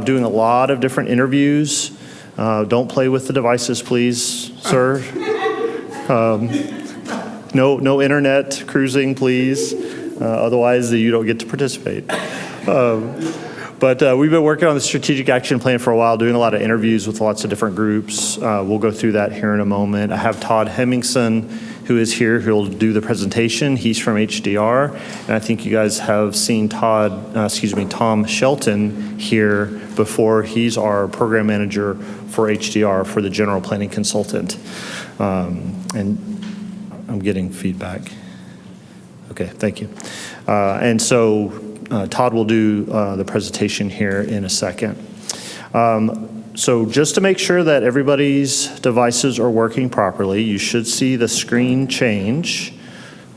doing a lot of different interviews. Don't play with the devices, please, sir. No internet cruising, please. Otherwise, you don't get to participate. But we've been working on the strategic action plan for a while, doing a lot of interviews with lots of different groups. We'll go through that here in a moment. I have Todd Hemmingson, who is here, who'll do the presentation. He's from HDR, and I think you guys have seen Tom Shelton here before. He's our program manager for HDR, for the general planning consultant. And I'm getting feedback. Okay, thank you. And so Todd will do the presentation here in a second. So just to make sure that everybody's devices are working properly, you should see the screen change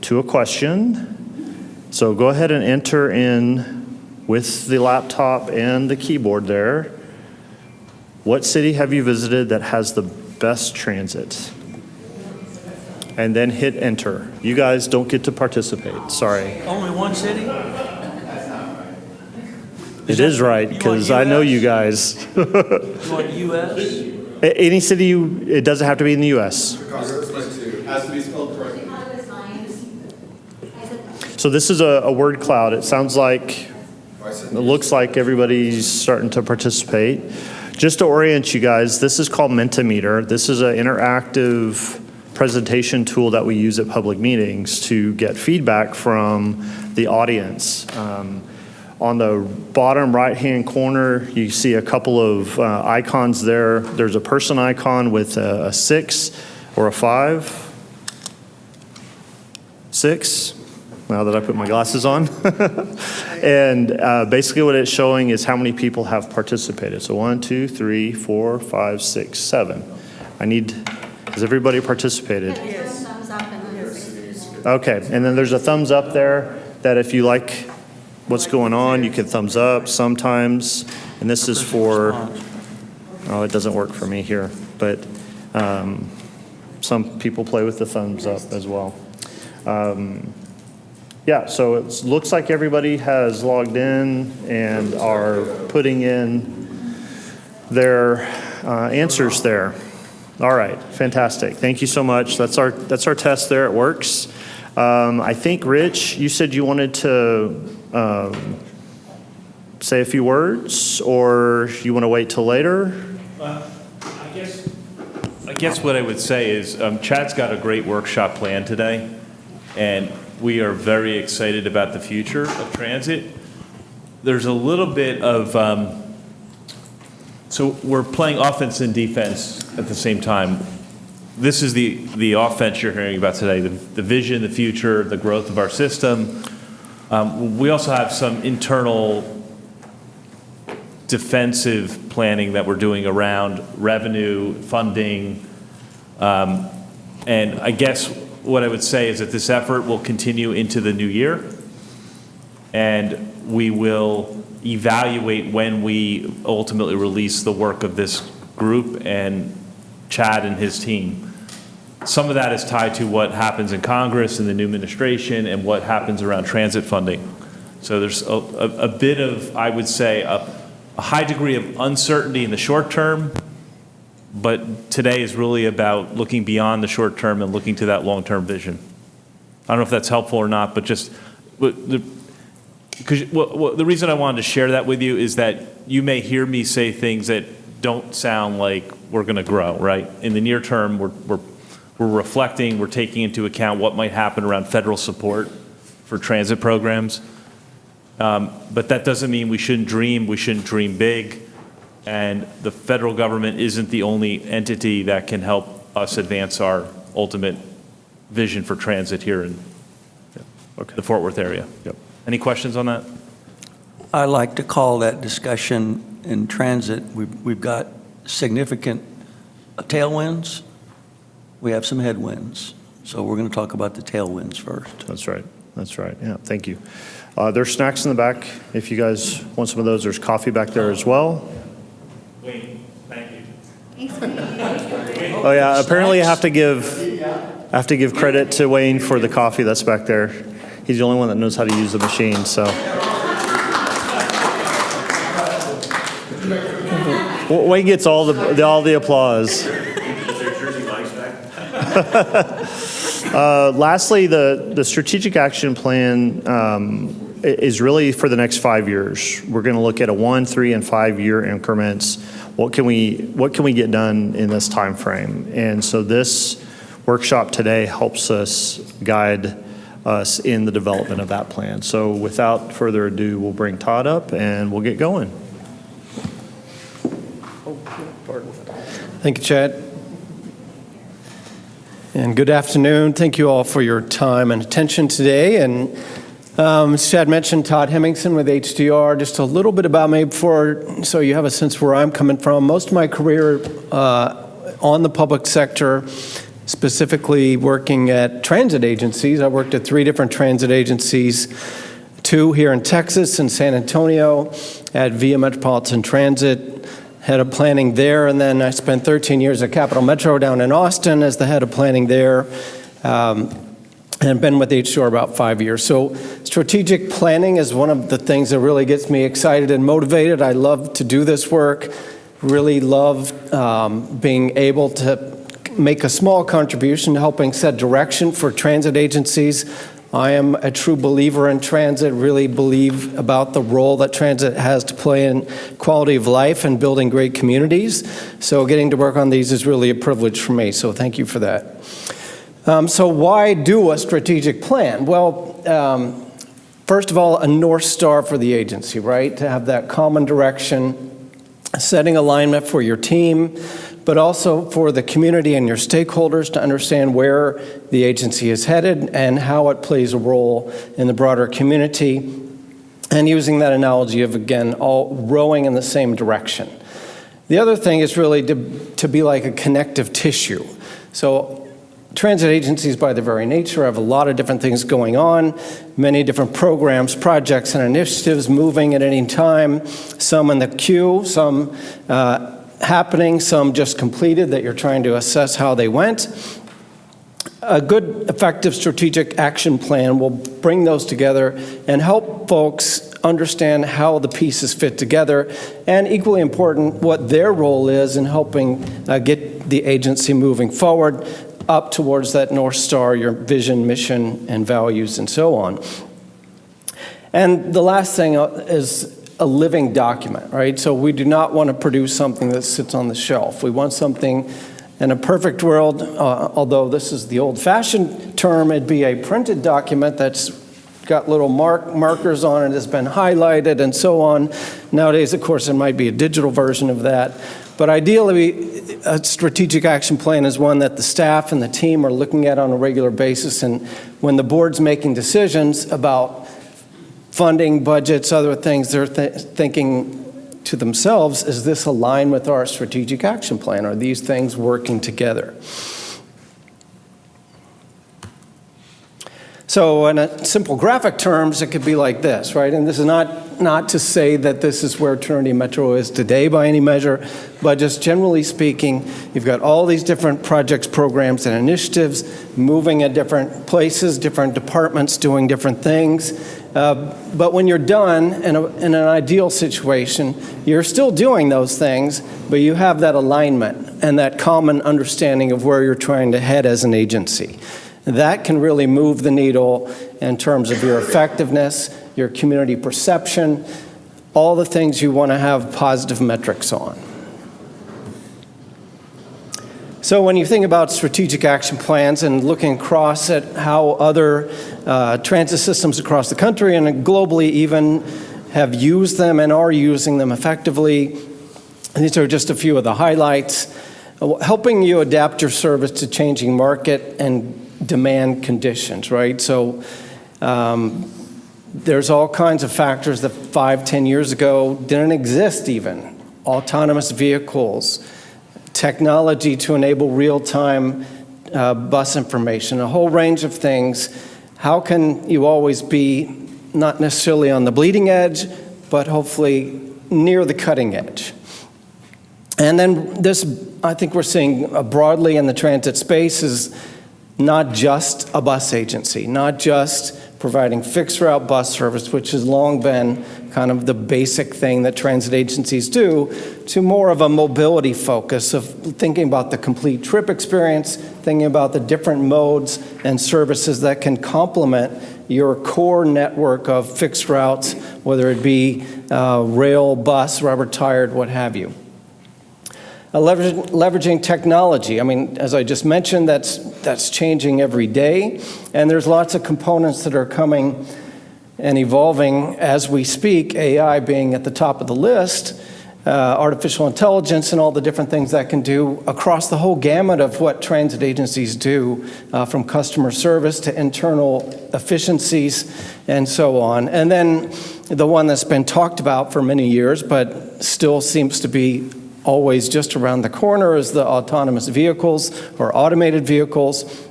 to a question. So go ahead and enter in with the laptop and the keyboard there. What city have you visited that has the best transit? And then hit enter. You guys don't get to participate, sorry. Only one city? It is right, because I know you guys. You want U.S.? Any city, it doesn't have to be in the U.S. It has to be spelled correctly. So this is a word cloud. It sounds like, it looks like everybody's starting to participate. Just to orient you guys, this is called Mentimeter. This is an interactive presentation tool that we use at public meetings to get feedback from the audience. On the bottom right-hand corner, you see a couple of icons there. There's a person icon with a 6 or a 5. 6, now that I put my glasses on. And basically what it's showing is how many people have participated. So 1, 2, 3, 4, 5, 6, 7. Has everybody participated? Yes. Thumbs up and then Okay, and then there's a thumbs up there that if you like what's going on, you can thumbs up sometimes. And this is for, oh, it doesn't work for me here, but some people play with the thumbs up as well. Yeah, so it looks like everybody has logged in and are putting in their answers there. All right, fantastic. Thank you so much. That's our test there. It works. I think, Rich, you said you wanted to say a few words, or you want to wait till later? I guess what I would say is Chad's got a great workshop plan today, and we are very excited about the future of transit. There's a little bit of, so we're playing offense and defense at the same time. This is the offense you're hearing about today, the vision, the future, the growth of our system. We also have some internal defensive planning that we're doing around revenue, funding. And I guess what I would say is that this effort will continue into the new year. And we will evaluate when we ultimately release the work of this group and Chad and his team. Some of that is tied to what happens in Congress and the new administration and what happens around transit funding. So there's a bit of, I would say, a high degree of uncertainty in the short term, but today is really about looking beyond the short term and looking to that long-term vision. I don't know if that's helpful or not, but just, because the reason I wanted to share that with you is that you may hear me say things that don't sound like we're going to grow, right? In the near term, we're reflecting, we're taking into account what might happen around federal support for transit programs. But that doesn't mean we shouldn't dream big. And the federal government isn't the only entity that can help us advance our ultimate vision for transit here in the Fort Worth area. Yep. Any questions on that? I like to call that discussion in transit, we've got significant tailwinds. We have some headwinds. So we're going to talk about the tailwinds first. That's right. That's right. Yeah, thank you. There's snacks in the back. If you guys want some of those, there's coffee back there as well. Wayne, thank you. Oh yeah, apparently I have to give credit to Wayne for the coffee that's back there. He's the only one that knows how to use the machine, so. Wayne gets all the applause. Lastly, the strategic action plan is really for the next 5 years. We're going to look at a 1, 3, and 5 year increments. What can we get done in this time frame? And so this workshop today helps us guide us in the development of that plan. So without further ado, we'll bring Todd up and we'll get going. Thank you, Chad. And good afternoon. Thank you all for your time and attention today. And as Chad mentioned, Todd Hemmingson with HDR. Just a little bit about me so you have a sense where I'm coming from. Most of my career on the public sector, specifically working at transit agencies. I worked at 3 different transit agencies, 2 here in Texas and San Antonio at Via Metropolitan Transit, head of planning there, and then I spent 13 years at Capital Metro down in Austin as the head of planning there, and been with HDR about 5 years. So strategic planning is one of the things that really gets me excited and motivated. I love to do this work, really love being able to make a small contribution to helping set direction for transit agencies. I am a true believer in transit, really believe about the role that transit has to play in quality of life and building great communities. So getting to work on these is really a privilege for me, so thank you for that. So why do a strategic plan? Well, first of all, a North Star for the agency, right? To have that common direction, setting alignment for your team, but also for the community and your stakeholders to understand where the agency is headed and how it plays a role in the broader community, and using that analogy of, again, all rowing in the same direction. The other thing is really to be like a connective tissue. So transit agencies, by their very nature, have a lot of different things going on, many different programs, projects, and initiatives moving at any time, some in the queue, some happening, some just completed that you're trying to assess how they went. A good, effective strategic action plan will bring those together and help folks understand how the pieces fit together, and equally important, what their role is in helping get the agency moving forward up towards that North Star, your vision, mission, and values, and so on. And the last thing is a living document, right? So we do not want to produce something that sits on the shelf. We want something, in a perfect world, although this is the old-fashioned term, it'd be a printed document that's got little markers on it, has been highlighted, and so on. Nowadays, of course, it might be a digital version of that. But ideally, a strategic action plan is one that the staff and the team are looking at on a regular basis, and when the board's making decisions about funding, budgets, other things, they're thinking to themselves, is this aligned with our strategic action plan? Are these things working together? So in a simple graphic terms, it could be like this, right? And this is not to say that this is where Trinity Metro is today by any measure, but just generally speaking, you've got all these different projects, programs, and initiatives moving at different places, different departments doing different things. But when you're done in an ideal situation, you're still doing those things, but you have that alignment and that common understanding of where you're trying to head as an agency. That can really move the needle in terms of your effectiveness, your community perception, all the things you want to have positive metrics on. So when you think about strategic action plans and looking across at how other transit systems across the country and globally even have used them and are using them effectively, these are just a few of the highlights. Helping you adapt your service to changing market and demand conditions, right? So there's all kinds of factors that 5, 10 years ago didn't exist even. Autonomous vehicles, technology to enable real-time bus information, a whole range of things. How can you always be not necessarily on the bleeding edge, but hopefully near the cutting edge? And then this, I think we're seeing broadly in the transit space, is not just a bus agency, not just providing fixed route bus service, which has long been kind of the basic thing that transit agencies do, to more of a mobility focus of thinking about the complete trip experience, thinking about the different modes and services that can complement your core network of fixed routes, whether it be rail, bus, rubber-tired, what have you. Leveraging technology. I mean, as I just mentioned, that's changing every day, and there's lots of components that are coming and evolving as we speak, AI being at the top of the list, artificial intelligence and all the different things that can do across the whole gamut of what transit agencies do, from customer service to internal efficiencies and so on. And then the one that's been talked about for many years but still seems to be always just around the corner is the autonomous vehicles or automated vehicles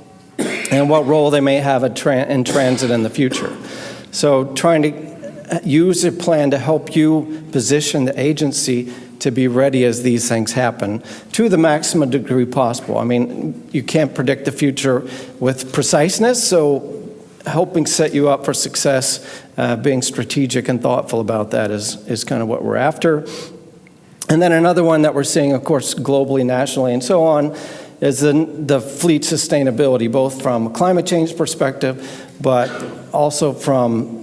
and what role they may have in transit in the future. So trying to use a plan to help you position the agency to be ready as these things happen to the maximum degree possible. I mean, you can't predict the future with preciseness, so helping set you up for success, being strategic and thoughtful about that is kind of what we're after. And then another one that we're seeing, of course, globally, nationally, and so on, is the fleet sustainability, both from a climate change perspective, but also from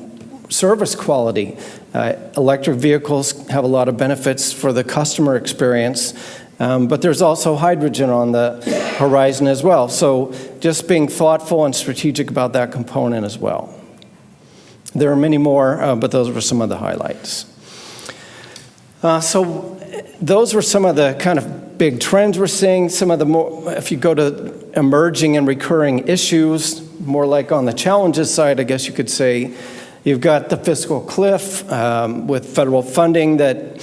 service quality. Electric vehicles have a lot of benefits for the customer experience, but there's also hydrogen on the horizon as well. So just being thoughtful and strategic about that component as well. There are many more, but those were some of the highlights. So those were some of the kind of big trends we're seeing. Some of the more, if you go to emerging and recurring issues, more like on the challenges side, I guess you could say, you've got the fiscal cliff with federal funding that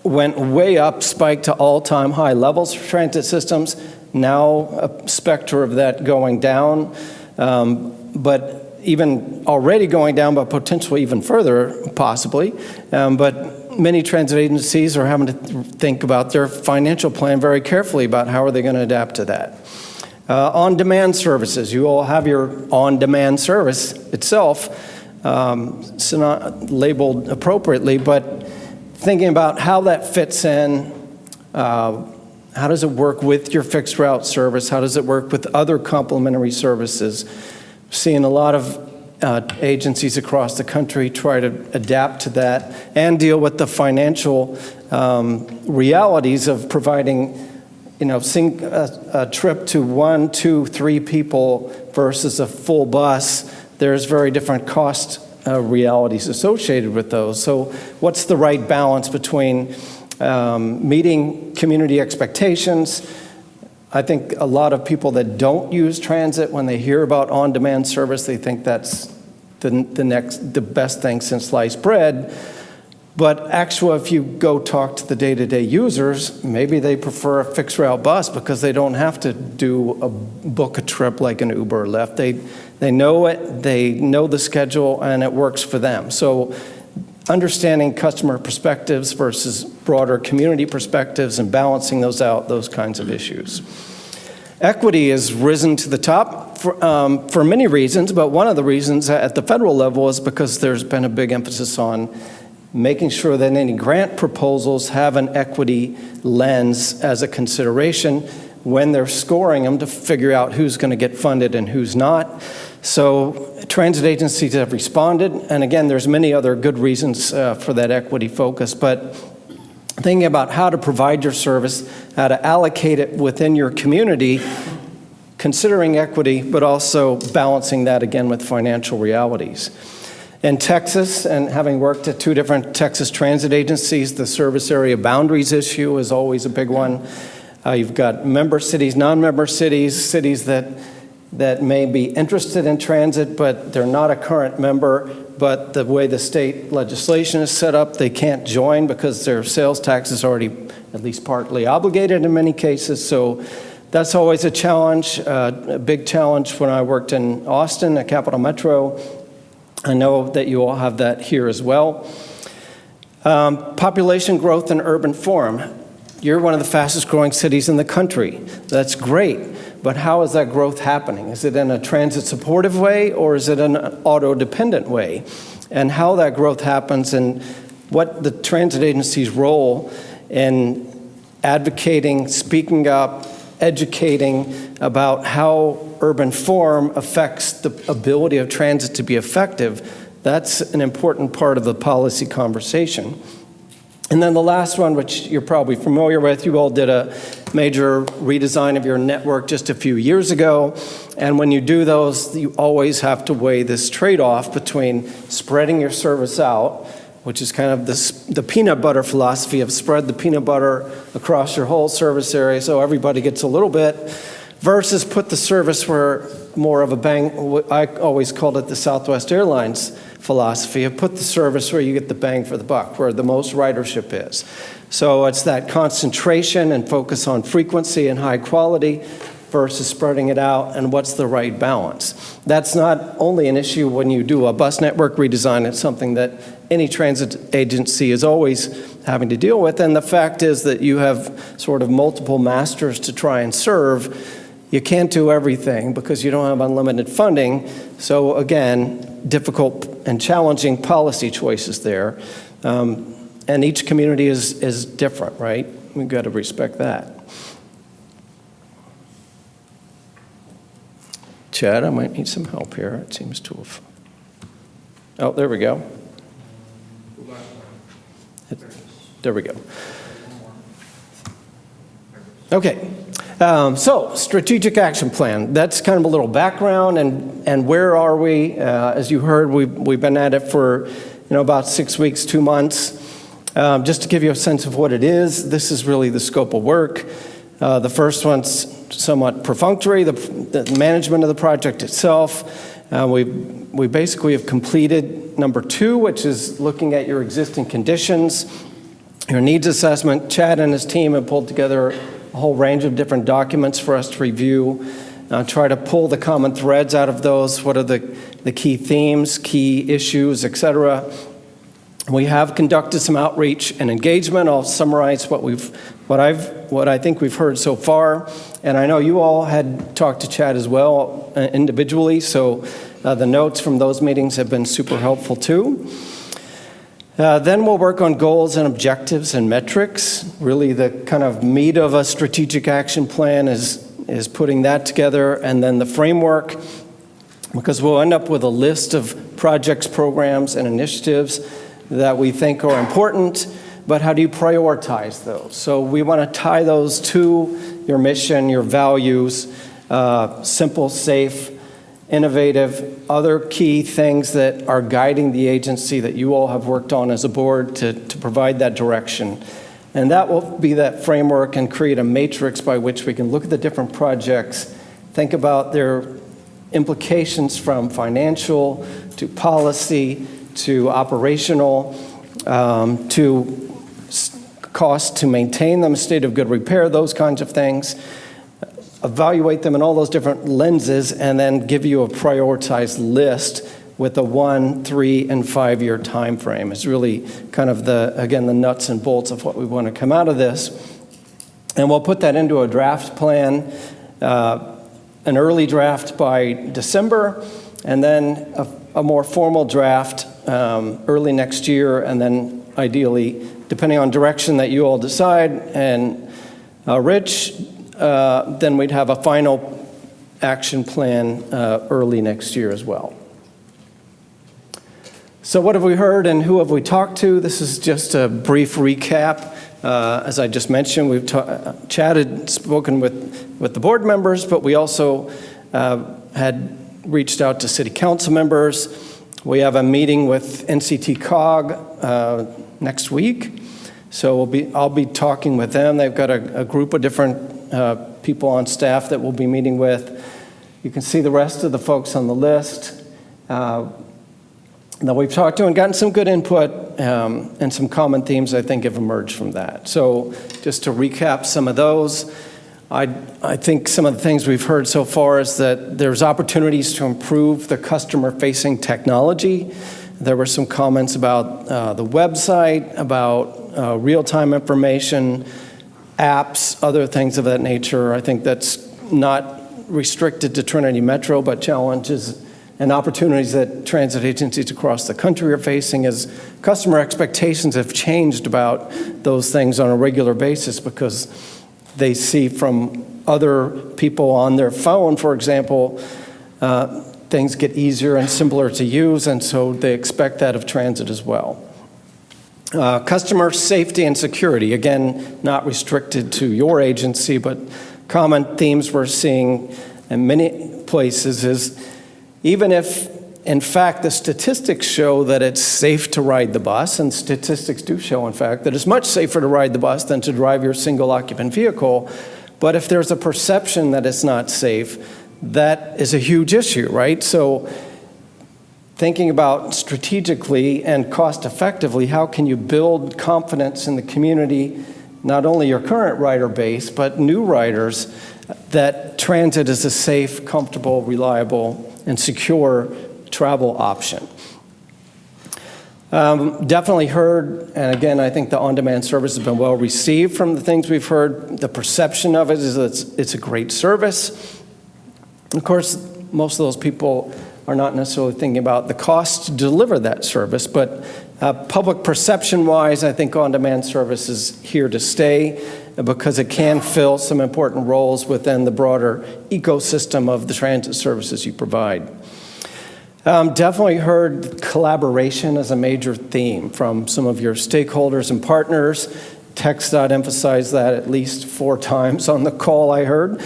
went way up, spiked to all-time high levels for transit systems. Now a specter of that going down, but even already going down, but potentially even further, possibly. But many transit agencies are having to think about their financial plan very carefully about how are they going to adapt to that. On-demand services. You all have your on-demand service itself. It's not labeled appropriately, but thinking about how that fits in, how does it work with your fixed route service? How does it work with other complementary services? Seeing a lot of agencies across the country try to adapt to that and deal with the financial realities of providing, a trip to 1, 2, 3 people versus a full bus. There's very different cost realities associated with those. So what's the right balance between meeting community expectations? I think a lot of people that don't use transit, when they hear about on-demand service, they think that's the best thing since sliced bread. But actually, if you go talk to the day-to-day users, maybe they prefer a fixed route bus because they don't have to book a trip like an Uber or Lyft. They know it, they know the schedule, and it works for them. So understanding customer perspectives versus broader community perspectives and balancing those out, those kinds of issues. Equity has risen to the top for many reasons, but one of the reasons at the federal level is because there's been a big emphasis on making sure that any grant proposals have an equity lens as a consideration when they're scoring them to figure out who's going to get funded and who's not. So transit agencies have responded, and again, there's many other good reasons for that equity focus, but thinking about how to provide your service, how to allocate it within your community, considering equity, but also balancing that again with financial realities. In Texas, and having worked at 2 different Texas transit agencies, the service area boundaries issue is always a big one. You've got member cities, non-member cities, cities that may be interested in transit, but they're not a current member, but the way the state legislation is set up, they can't join because their sales tax is already at least partly obligated in many cases. So that's always a challenge, a big challenge. When I worked in Austin at Capital Metro, I know that you all have that here as well. Population growth and urban form. You're one of the fastest growing cities in the country. That's great, but how is that growth happening? Is it in a transit supportive way or is it an auto dependent way? and how that growth happens and what the transit agency's role in advocating, speaking up, educating about how urban form affects the ability of transit to be effective. That's an important part of the policy conversation. And then the last one, which you're probably familiar with, you all did a major redesign of your network just a few years ago. And when you do those, you always have to weigh this trade-off between spreading your service out, which is kind of the peanut butter philosophy of spread the peanut butter across your whole service area so everybody gets a little bit, versus put the service where more of a bang. I always called it the Southwest Airlines philosophy of put the service where you get the bang for the buck, where the most ridership is. So it's that concentration and focus on frequency and high quality versus spreading it out, and what's the right balance. That's not only an issue when you do a bus network redesign, it's something that any transit agency is always having to deal with, and the fact is that you have sort of multiple masters to try and serve. You can't do everything because you don't have unlimited funding, so again, difficult and challenging policy choices there. And each community is different, right? We've got to respect that. Chad, I might need some help here. It seems to have. Oh, there we go. There we go. Okay. So, strategic action plan. That's kind of a little background, and where are we? As you heard, we've been at it for about 6 weeks, 2 months. Just to give you a sense of what it is, this is really the scope of work. The first one's somewhat perfunctory, the management of the project itself. We basically have completed number 2, which is looking at your existing conditions, your needs assessment. Chad and his team have pulled together a whole range of different documents for us to review, try to pull the common threads out of those. What are the key themes, key issues, et cetera. We have conducted some outreach and engagement. I'll summarize what I think we've heard so far. And I know you all had talked to Chad as well individually, so the notes from those meetings have been super helpful too. Then we'll work on goals and objectives and metrics. Really the kind of meat of a strategic action plan is putting that together, and then the framework, because we'll end up with a list of projects, programs, and initiatives that we think are important, but how do you prioritize those? So we want to tie those to your mission, your values, simple, safe, innovative, other key things that are guiding the agency that you all have worked on as a board to provide that direction. And that will be that framework and create a matrix by which we can look at the different projects, think about their implications from financial to policy to operational, to cost to maintain them, state of good repair, those kinds of things. Evaluate them in all those different lenses, and then give you a prioritized list with a 1, 3, and 5 year time frame. It's really kind of the nuts and bolts of what we want to come out of this. And we'll put that into a draft plan, an early draft by December, and then a more formal draft early next year, and then ideally, depending on direction that you all decide, and Rich, then we'd have a final action plan early next year as well. So what have we heard and who have we talked to? This is just a brief recap. As I just mentioned, we've chatted, spoken with the board members, but we also had reached out to city council members. We have a meeting with NCT COG next week, so I'll be talking with them. They've got a group of different people on staff that we'll be meeting with. You can see the rest of the folks on the list that we've talked to and gotten some good input, and some common themes I think have emerged from that. So just to recap some of those, I think some of the things we've heard so far is that there's opportunities to improve the customer-facing technology. There were some comments about the website, about real-time information, apps, other things of that nature. I think that's not restricted to Trinity Metro, but challenges and opportunities that transit agencies across the country are facing as customer expectations have changed about those things on a regular basis because they see from other people on their phone, for example, things get easier and simpler to use, and so they expect that of transit as well. Customer safety and security, again, not restricted to your agency, but common themes we're seeing in many places is even if, in fact, the statistics show that it's safe to ride the bus, and statistics do show, in fact, that it's much safer to ride the bus than to drive your single occupant vehicle, but if there's a perception that it's not safe, that is a huge issue, right? So thinking about strategically and cost effectively, how can you build confidence in the community, not only your current rider base, but new riders, that transit is a safe, comfortable, reliable, and secure travel option. Definitely heard, and again, I think the on-demand service has been well received from the things we've heard. The perception of it is that it's a great service. Of course, most of those people are not necessarily thinking about the cost to deliver that service, but public perception-wise, I think on-demand service is here to stay because it can fill some important roles within the broader ecosystem of the transit services you provide. Definitely heard collaboration as a major theme from some of your stakeholders and partners. TxDOT emphasized that at least 4 times on the call I heard.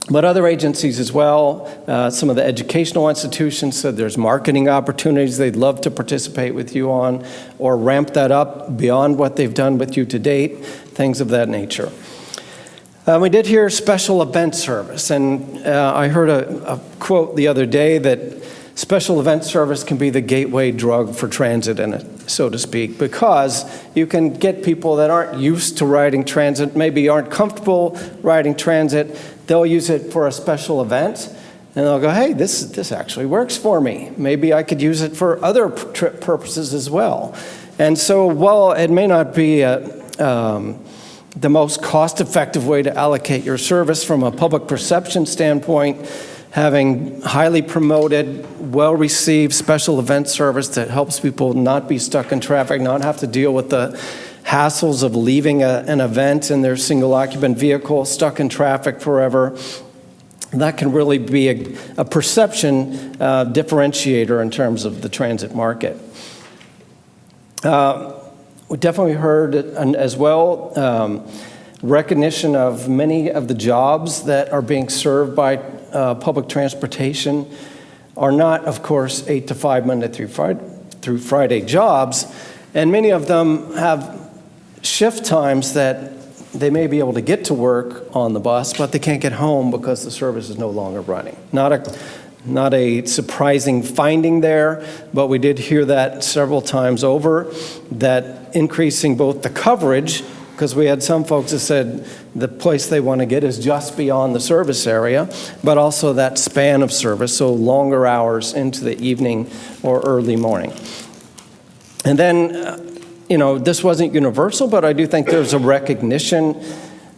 But other agencies as well, some of the educational institutions said there's marketing opportunities they'd love to participate with you on or ramp that up beyond what they've done with you to date, things of that nature. We did hear special event service, and I heard a quote the other day that special event service can be the gateway drug for transit, so to speak, because you can get people that aren't used to riding transit, maybe aren't comfortable riding transit. They'll use it for a special event, and they'll go, hey, this actually works for me. Maybe I could use it for other trip purposes as well. And so while it may not be the most cost-effective way to allocate your service from a public perception standpoint, having highly promoted, well-received special event service that helps people not be stuck in traffic, not have to deal with the hassles of leaving an event in their single-occupant vehicle, stuck in traffic forever, that can really be a perception differentiator in terms of the transit market. We definitely heard as well recognition of many of the jobs that are being served by public transportation are not, of course, 8 to 5 Monday through Friday jobs, and many of them have shift times that they may be able to get to work on the bus, but they can't get home because the service is no longer running. Not a surprising finding there, but we did hear that several times over, that increasing both the coverage, because we had some folks that said the place they want to get is just beyond the service area, but also that span of service, so longer hours into the evening or early morning. And then, this wasn't universal, but I do think there's a recognition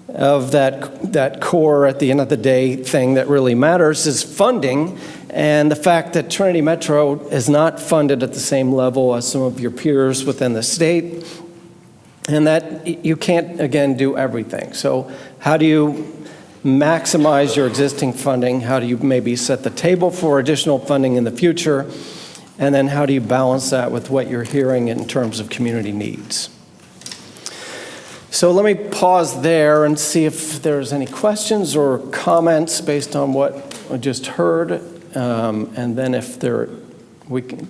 of that core, at the end of the day, thing that really matters is funding, and the fact that Trinity Metro is not funded at the same level as some of your peers within the state, and that you can't, again, do everything. So how do you maximize your existing funding? How do you maybe set the table for additional funding in the future? And then how do you balance that with what you're hearing in terms of community needs? So let me pause there and see if there's any questions or comments based on what I just heard. And then if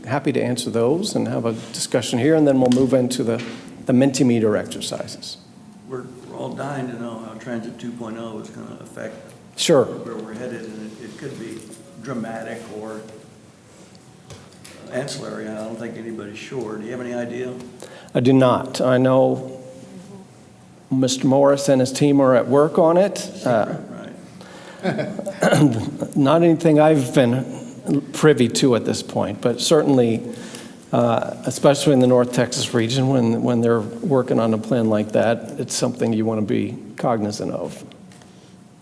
happy to answer those and have a discussion here, and then we'll move into the Mentimeter exercises. We're all dying to know how Transit 2.0 is going to affect Sure. where we're headed, and it could be dramatic or ancillary. I don't think anybody's sure. Do you have any idea? I do not. I know Mr. Morris and his team are at work on it. Right. Not anything I've been privy to at this point, but certainly, especially in the North Texas region, when they're working on a plan like that, it's something you want to be cognizant of.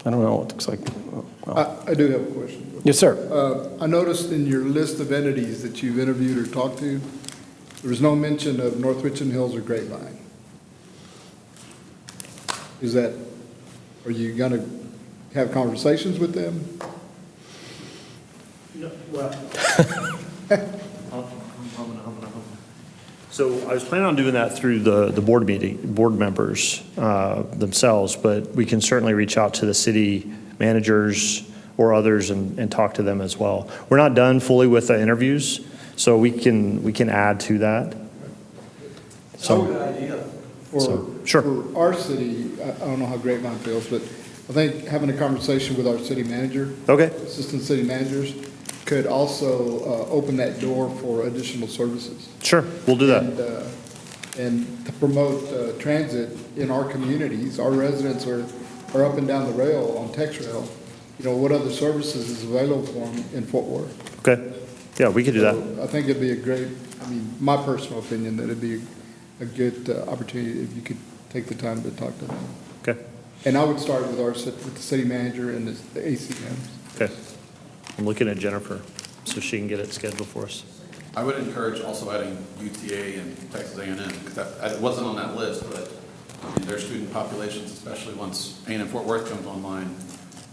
I don't know. It looks like I do have a question. Yes, sir. I noticed in your list of entities that you've interviewed or talked to, there was no mention of North Richland Hills or Grapevine. Are you going to have conversations with them? So I was planning on doing that through the board members themselves, but we can certainly reach out to the city managers or others and talk to them as well. We're not done fully with the interviews, so we can add to that. Sure. For our city, I don't know how Grapevine feels, but I think having a conversation with our city manager, Okay, assistant city managers, could also open that door for additional services. sure, we'll do that. And to promote transit in our communities, our residents are up and down the rail on TexRail. You know, what other services is available for them in Fort Worth? Okay, yeah, we could do that. So I think it'd be a great, my personal opinion, that it'd be a good opportunity if you could take the time to talk to them. Okay, And I would start with the city manager and the ACMs. okay. I'm looking at Jennifer, so she can get it scheduled for us. I would encourage also adding UTA and Texas A&M, because it wasn't on that list, but I mean, their student populations, especially once A&M Fort Worth comes online,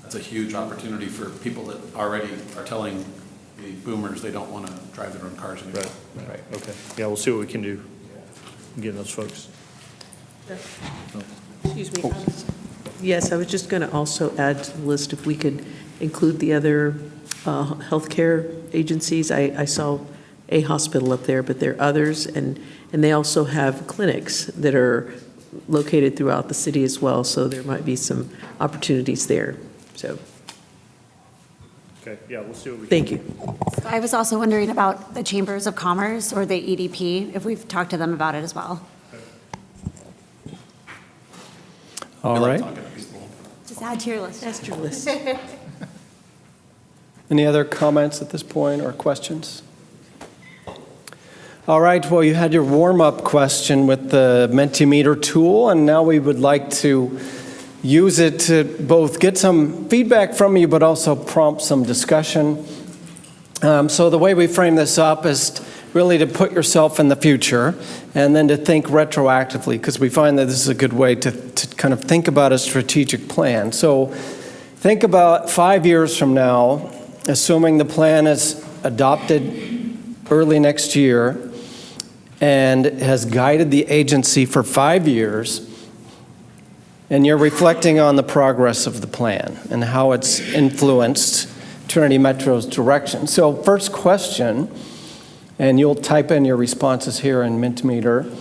that's a huge opportunity for people that already are telling the boomers they don't want to drive their own cars anymore. Right, okay. Yeah, we'll see what we can do, getting those folks. Excuse me. Yes, I was just going to also add to the list if we could include the other healthcare agencies. I saw a hospital up there, but there are others, and they also have clinics that are located throughout the city as well, so there might be some opportunities there. So, Okay, yeah, we'll see what we can. thank you. I was also wondering about the Chambers of Commerce or the EDP, if we've talked to them about it as well. All We like right. talking to people. Just add to your list. That's your list. Any other comments at this point or questions? All right, well, you had your warm-up question with the Mentimeter tool, and now we would like to use it to both get some feedback from you, but also prompt some discussion. So the way we frame this up is really to put yourself in the future and then to think retroactively, because we find that this is a good way to kind of think about a strategic plan. So think about 5 years from now, assuming the plan is adopted early next year and has guided the agency for 5 years, and you're reflecting on the progress of the plan and how it's influenced Trinity Metro's direction. So first question, and you'll type in your responses here in Mentimeter,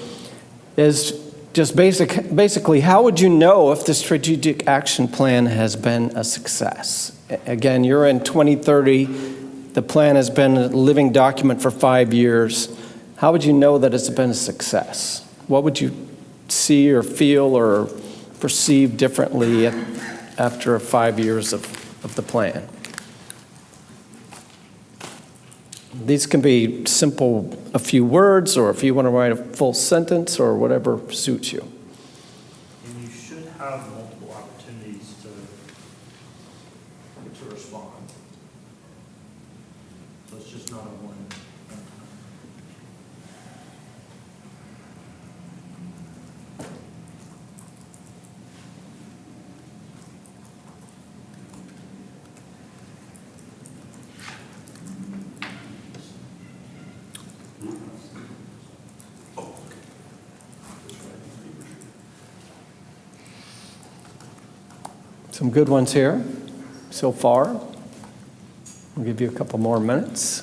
is just basically, how would you know if the strategic action plan has been a success? Again, you're in 2030. The plan has been a living document for 5 years. How would you know that it's been a success? What would you see or feel or perceive differently after 5 years of the plan? These can be simple, a few words, or if you want to write a full sentence, or whatever suits you. And you should have multiple opportunities to respond. So it's just not a one. Some good ones here so far. We'll give you a couple more minutes.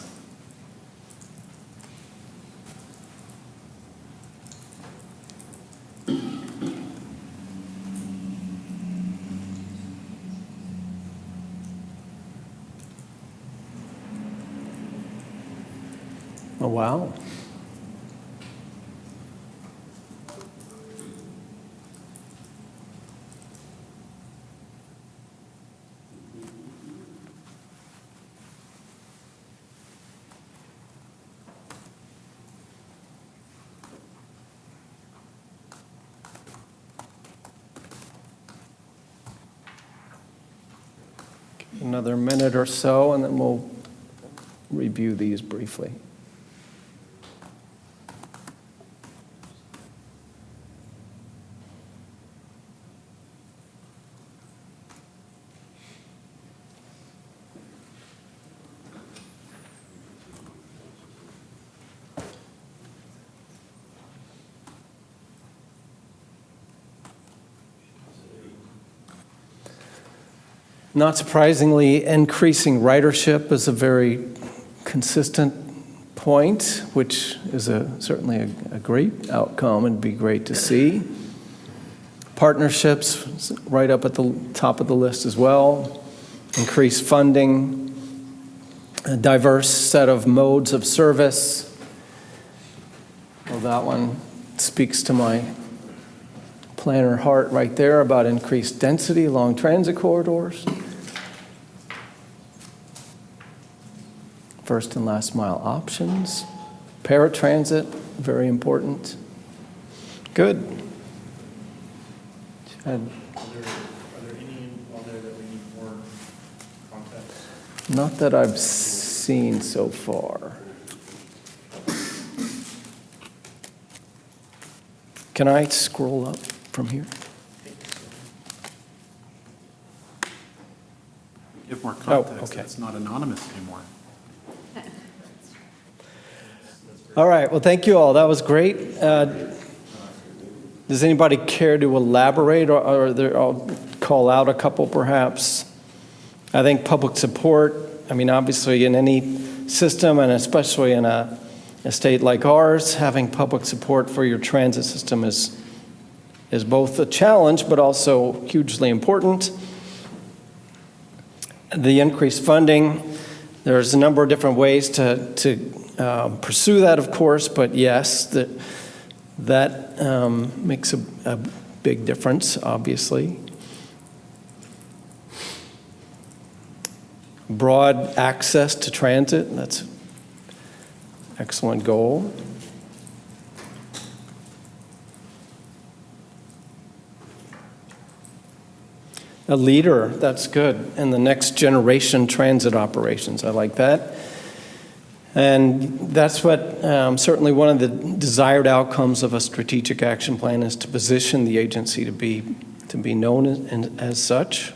Oh, wow. another minute or so, and then we'll review these briefly. Not surprisingly, increasing ridership is a very consistent point, which is certainly a great outcome and be great to see. Partnerships, right up at the top of the list as well. Increased funding, a diverse set of modes of service. Well, that one speaks to my planner heart right there about increased density along transit corridors. First and last mile options. Paratransit, very important. Good. Are there any on there that we need more context? Not that I've seen so far. Can I scroll up from here? Give more context. okay. It's not anonymous anymore. All right, well, thank you all. That was great. Does anybody care to elaborate, or I'll call out a couple perhaps? I think public support, I mean, obviously in any system, and especially in a state like ours, having public support for your transit system is both a challenge, but also hugely important. The increased funding, there's a number of different ways to pursue that, of course, but yes, that makes a big difference, obviously. Broad access to transit, that's an excellent goal. A leader, that's good, in the next generation transit operations. I like that. And that's what certainly one of the desired outcomes of a strategic action plan is to position the agency to be known as such.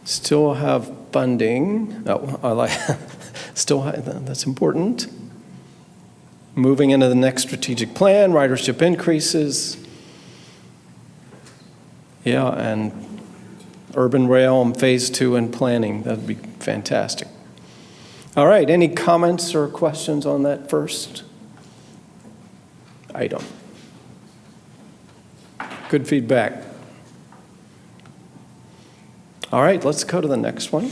Still have funding. Oh, I like still have, that's important. Moving into the next strategic plan, ridership increases. Yeah, and urban rail and phase 2 and planning, that'd be fantastic. All right, any comments or questions on that first item? Good feedback. All right, let's go to the next one.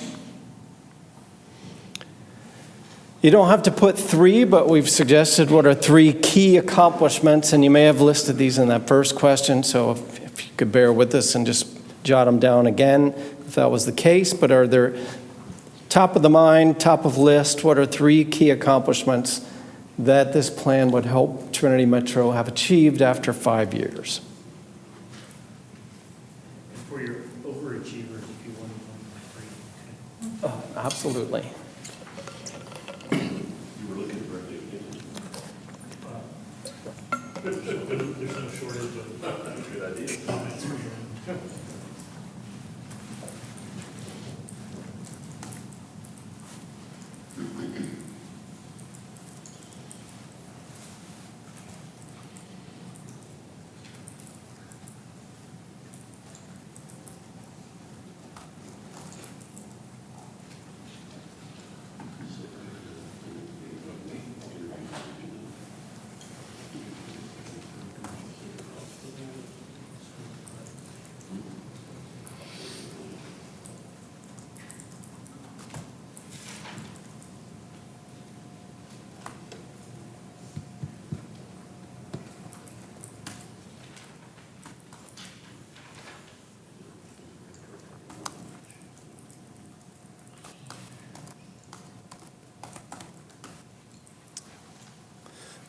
You don't have to put 3, but we've suggested what are 3 key accomplishments, and you may have listed these in that first question, so if you could bear with us and just jot them down again, if that was the case. But are there, top of the mind, top of list, what are 3 key accomplishments that this plan would help Trinity Metro have achieved after 5 years? For your overachievers, if you want to. Oh, absolutely. There's no shortage of good ideas.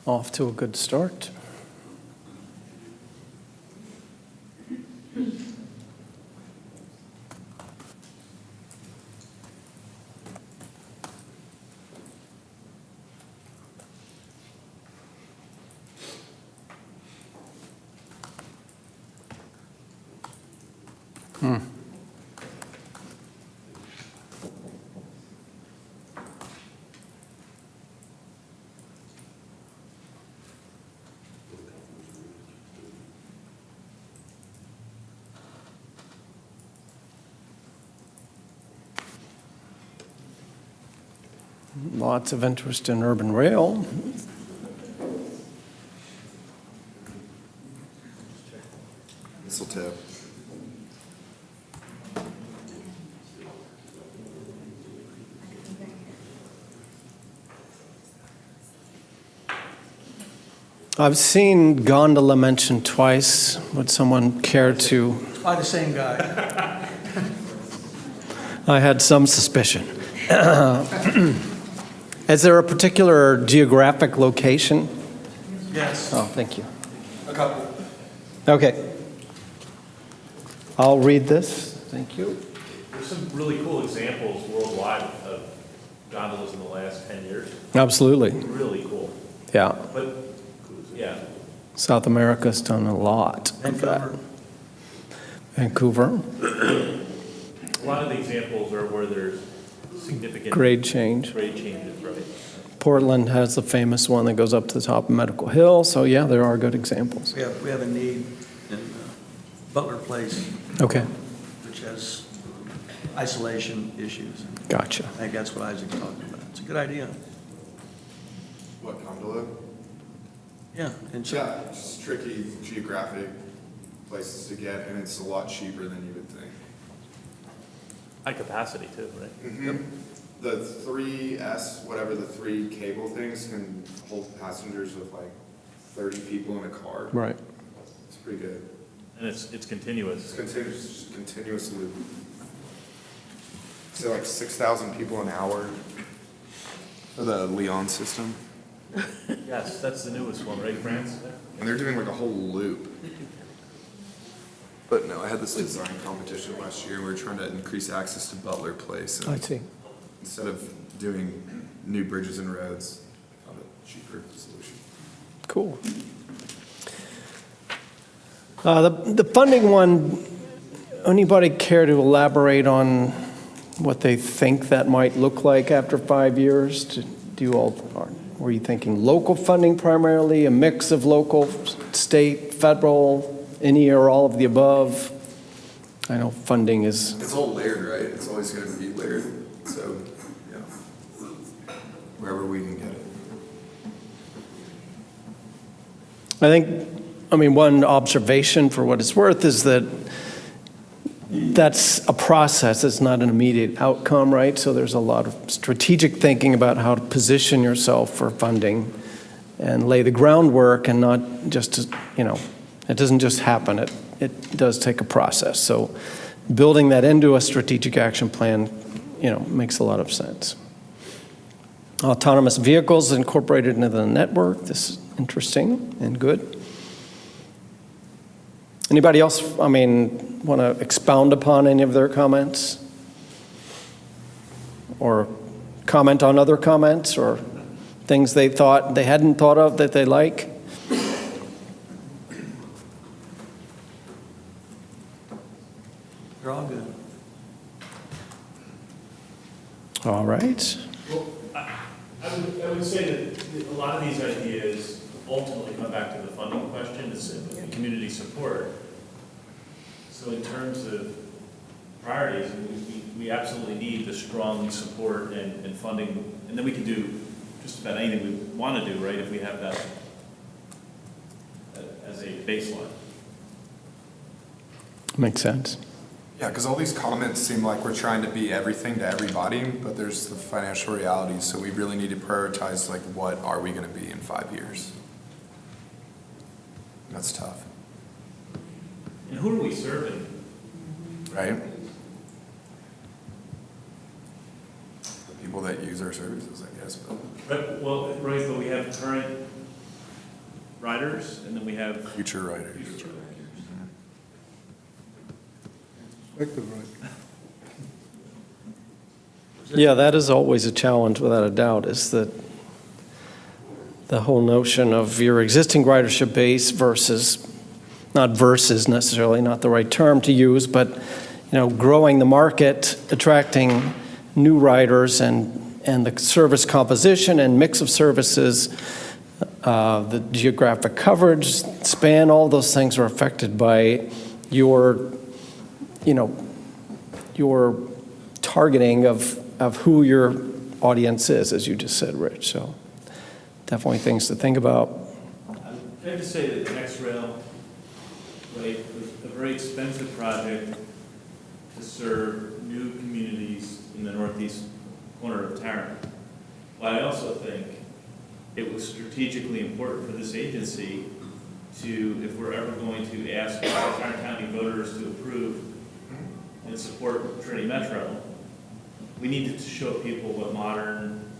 Off to a good start. Lots of interest in urban rail. Mistletoe. I've seen gondola mentioned twice. Would someone care to? By the same guy. I had some suspicion. Is there a particular geographic location? Yes. Oh, thank you. A couple. Okay. I'll read this. Thank you. There's some really cool examples worldwide of gondolas in the last 10 years. Absolutely. Really cool. Yeah. But, yeah, South America's done a lot of that. Vancouver. a lot of the examples are where there's significant Grade change. grade changes, right? Portland has the famous one that goes up to the top of Medical Hill. So yeah, there are good examples. We have a need in Butler Place, Okay. which has isolation issues. Gotcha. I think that's what Isaac's talking about. It's a good idea. What, gondola? Yeah. And so, Yeah, it's tricky geographic places to get, and it's a lot cheaper than you would think. High capacity too, right? The 3S, whatever the 3 cable things, can hold passengers with like 30 people in a car. Right. It's pretty good. And it's continuous. It's continuous loop. So like 6,000 people an hour for the Leon system. Yes, that's the newest one, right, France? And they're doing like a whole loop. But no, I had this design competition last year, and we were trying to increase access to Butler Place. And I see. instead of doing new bridges and roads, I found a cheaper solution. Cool. The funding one, anybody care to elaborate on what they think that might look like after 5 years? Do you all, were you thinking local funding primarily, a mix of local, state, federal, any or all of the above? I know funding is, It's all layered, right? It's always going to be layered. So, yeah, wherever we can get it. I think, one observation for what it's worth is that that's a process, it's not an immediate outcome, right? So there's a lot of strategic thinking about how to position yourself for funding and lay the groundwork, and not just, it doesn't just happen, it does take a process. So building that into a strategic action plan, makes a lot of sense. Autonomous vehicles incorporated into the network, this is interesting and good. Anybody else, want to expound upon any of their comments? Or comment on other comments, or things they hadn't thought of that they like? they're all good. All right. Well, I would say that a lot of these ideas ultimately come back to the funding question, is community support. So in terms of priorities, we absolutely need the strong support and funding, and then we can do just about anything we want to do, right, if we have that as a baseline. Makes sense. Yeah, because all these comments seem like we're trying to be everything to everybody, but there's the financial realities. So we really need to prioritize, like, what are we going to be in 5 years? That's tough, And who are we serving? right? The people that use our services, I guess, but. Right, but we have current riders, and then we have Future writers. Perspective, right? Yeah, that is always a challenge, without a doubt, is that the whole notion of your existing ridership base versus, not versus necessarily, not the right term to use, but, growing the market, attracting new riders, and the service composition and mix of services, the geographic coverage, span, all those things are affected by your targeting of who your audience is, as you just said, Rich. So definitely things to think about. I have to say that TexRail, right, was a very expensive project to serve new communities in the northeast corner of Tarrant. But I also think it was strategically important for this agency to, if we're ever going to ask Tarrant County voters to approve and support Trinity Metro, we needed to show people what modern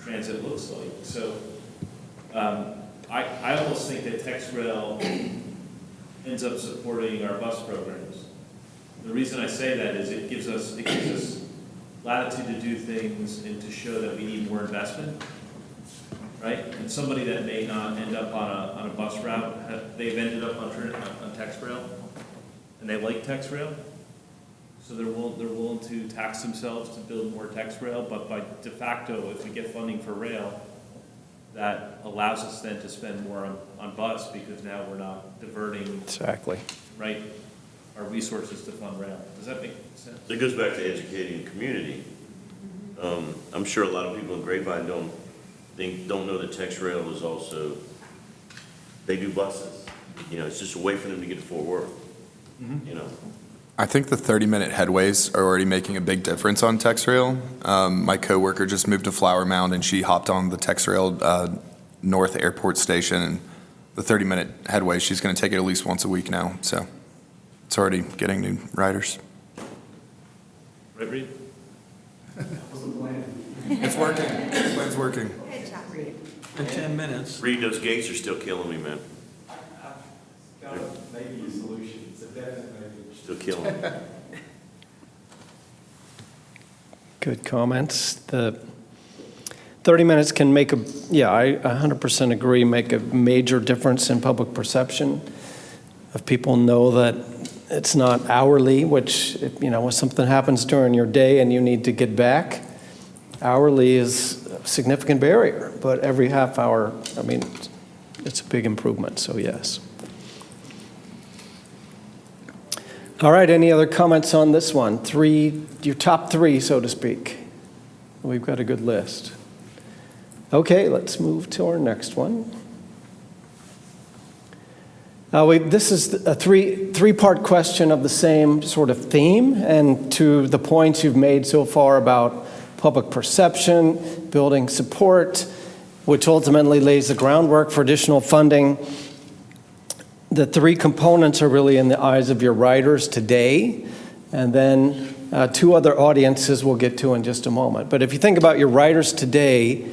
transit looks like. So I almost think that TexRail ends up supporting our bus programs. The reason I say that is it gives us latitude to do things and to show that we need more investment, right? And somebody that may not end up on a bus route, they've ended up on TexRail, and they like TexRail, so they're willing to tax themselves to build more TexRail, but by de facto, if we get funding for rail, that allows us then to spend more on bus, because now we're not diverting, Exactly. right, our resources to fund rail. Does that make sense? It goes back to educating the community. I'm sure a lot of people in Grapevine don't know that TexRail is also, they do buses. It's just a way for them to get to Fort Worth, I think the 30-minute headways are already making a big difference on TexRail. My coworker just moved to Flower Mound, and she hopped on the TexRail North Airport Station. And the 30-minute headway, she's going to take it at least once a week now. So it's already getting new riders. Right, Reed? It's working. The plan's working. In 10 minutes. Reed, those gates are still killing me, man. Maybe a solution, it's a definite maybe. Still killing me. Good comments. The 30 minutes can make I 100% agree, make a major difference in public perception. If people know that it's not hourly, which, if something happens during your day and you need to get back, hourly is a significant barrier. But every half hour, it's a big improvement, so yes. All right, any other comments on this one? Your top three, so to speak. We've got a good list. Okay, let's move to our next one. This is a three-part question of the same sort of theme, and to the points you've made so far about public perception, building support, which ultimately lays the groundwork for additional funding. The three components are really in the eyes of your riders today, and then two other audiences we'll get to in just a moment. But if you think about your riders today,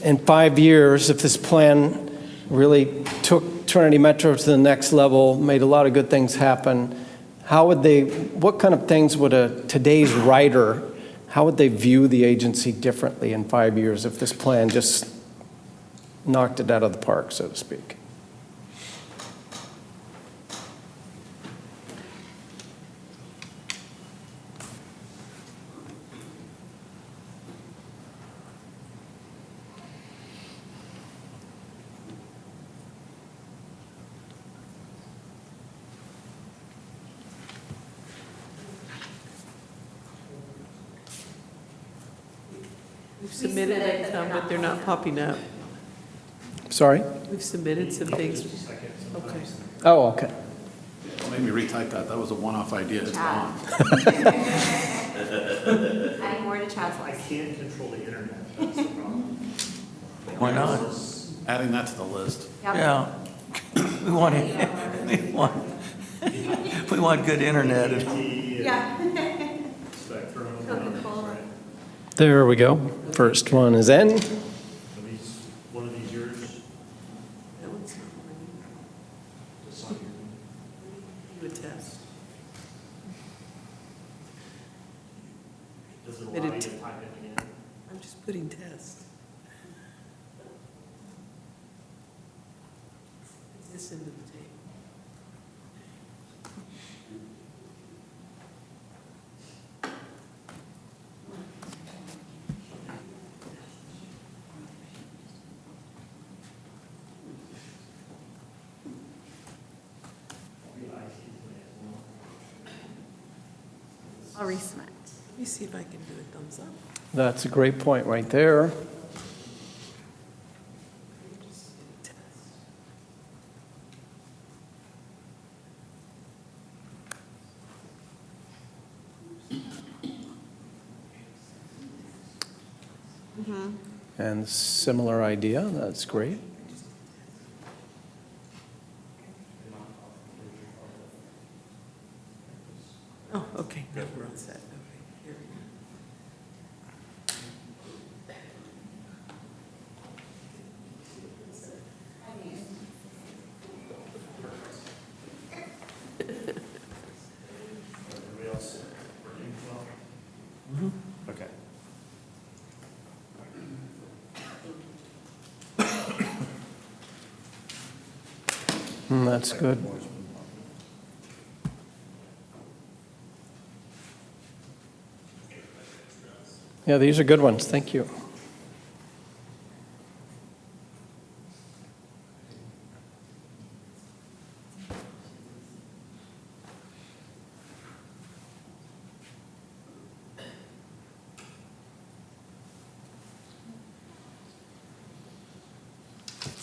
in 5 years, if this plan really took Trinity Metro to the next level, made a lot of good things happen, what kind of things would today's rider, how would they view the agency differently in 5 years if this plan just knocked it out of the park, so to speak? We've submitted some, but they're not popping up. Sorry? We've submitted some things. Okay. Oh, okay. Don't make me retype that. That was a one-off idea. It's gone. Adding more to Chad's I list. can't control the internet, that's the problem. Why not? Adding that to the list. Yep. Yeah. We want good internet. Yeah. Spectrum. Coca-Cola. There we go. First one is in. One of these yours? That would Putting test. This into the tape. I'll resubmit. Let me see if I can do a thumbs up. That's a great point right there. And similar idea, that's great. Oh, okay, now we're on set. Okay, here we go. Okay. That's good. Yeah, these are good ones. Thank you.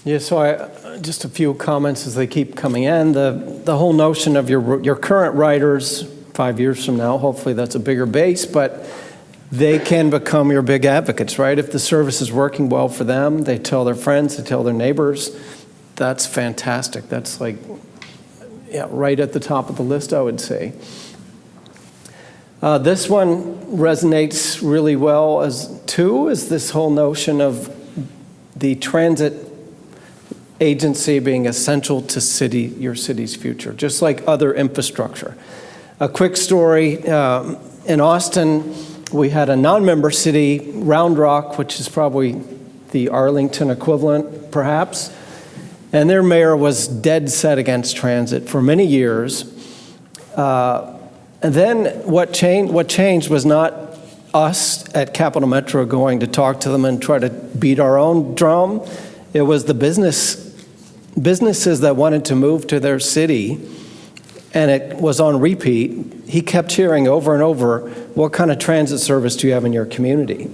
Yeah, so just a few comments as they keep coming in. The whole notion of your current riders 5 years from now, hopefully that's a bigger base, but they can become your big advocates, right? If the service is working well for them, they tell their friends, they tell their neighbors. That's fantastic. That's like, yeah, right at the top of the list, I would say. This one resonates really well is this whole notion of the transit agency being essential to your city's future, just like other infrastructure. A quick story, in Austin, we had a non-member city, Round Rock, which is probably the Arlington equivalent, perhaps, and their mayor was dead set against transit for many years. And then what changed was not us at Capital Metro going to talk to them and try to beat our own drum. It was the businesses that wanted to move to their city, and it was on repeat. He kept hearing over and over, what kind of transit service do you have in your community?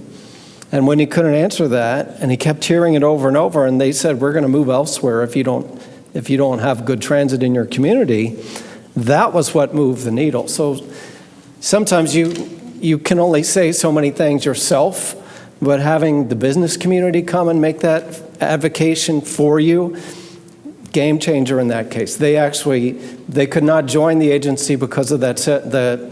And when he couldn't answer that, and he kept hearing it over and over, and they said, we're going to move elsewhere if you don't have good transit in your community, that was what moved the needle. So sometimes you can only say so many things yourself, but having the business community come and make that advocation for you, game changer in that case. They could not join the agency because of the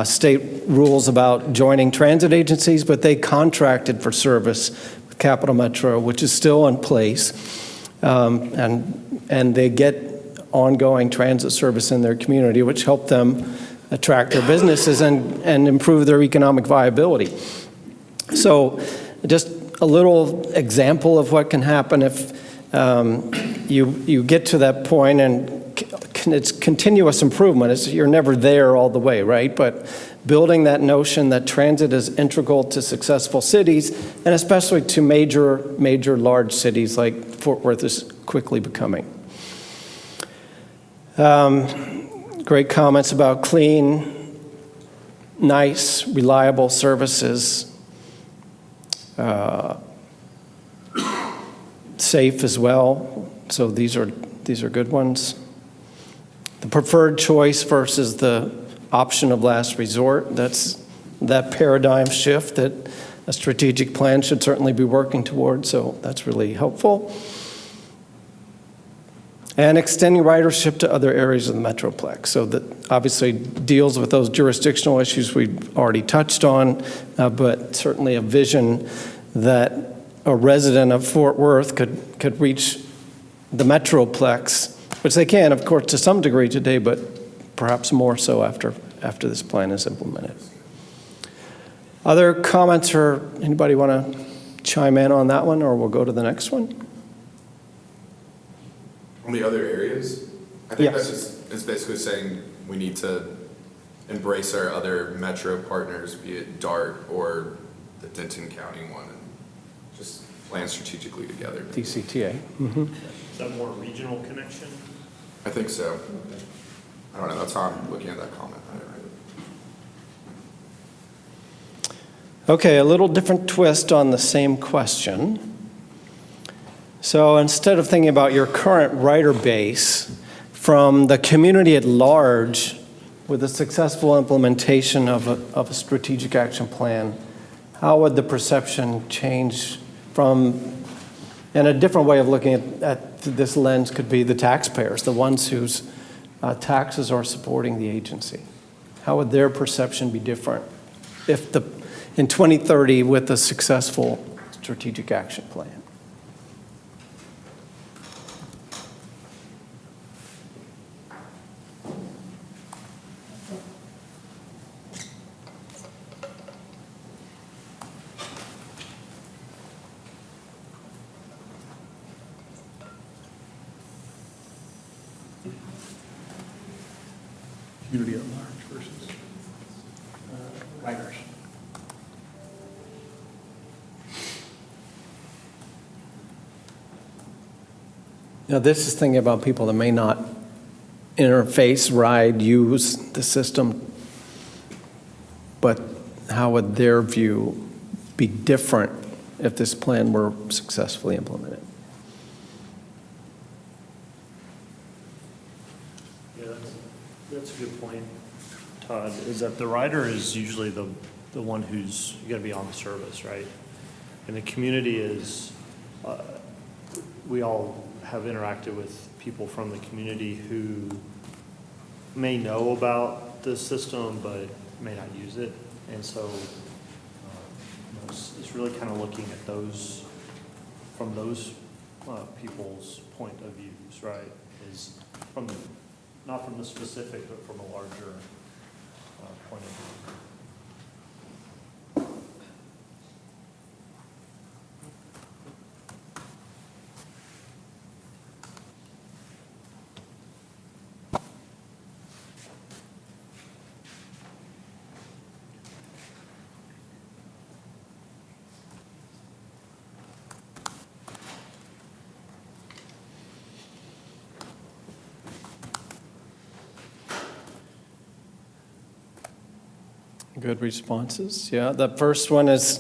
state rules about joining transit agencies, but they contracted for service with Capital Metro, which is still in place, and they get ongoing transit service in their community, which helped them attract their businesses and improve their economic viability. So just a little example of what can happen if you get to that point, and it's continuous improvement. You're never there all the way, right? But building that notion that transit is integral to successful cities, and especially to major large cities like Fort Worth is quickly becoming. Great comments about clean, nice, reliable services. Safe as well. So these are good ones. The preferred choice versus the option of last resort. That's that paradigm shift that a strategic plan should certainly be working toward. So that's really helpful. And extending ridership to other areas of the Metroplex. So that obviously deals with those jurisdictional issues we've already touched on, but certainly a vision that a resident of Fort Worth could reach the Metroplex, which they can, of course, to some degree today, but perhaps more so after this plan is implemented. Other comments, or anybody want to chime in on that one, or we'll go to the next one? On the other areas, I think Yes. that's just, it's basically saying we need to embrace our other metro partners, be it DART or the Denton County one, and just plan strategically together. DCTA. Is that more regional connection? I think so. I don't know, that's how I'm looking at that comment. Okay, a little different twist on the same question. So instead of thinking about your current writer base, from the community at large, with the successful implementation of a strategic action plan, how would the perception change from, and a different way of looking at this lens could be the taxpayers, the ones whose taxes are supporting the agency. How would their perception be different if in 2030 with a successful strategic action plan? Community at large versus writers. Now, this is thinking about people that may not interface, ride, use the system, but how would their view be different if this plan were successfully implemented? Yeah, that's a good point, Todd, is that the rider is usually the one who's going to be on the service, right? And the community is, we all have interacted with people from the community who may know about the system but may not use it. And so it's really kind of looking at those, from those people's point of views, right? Is from, not from the specific, but from a larger point of view. Good responses. Yeah, the first one is,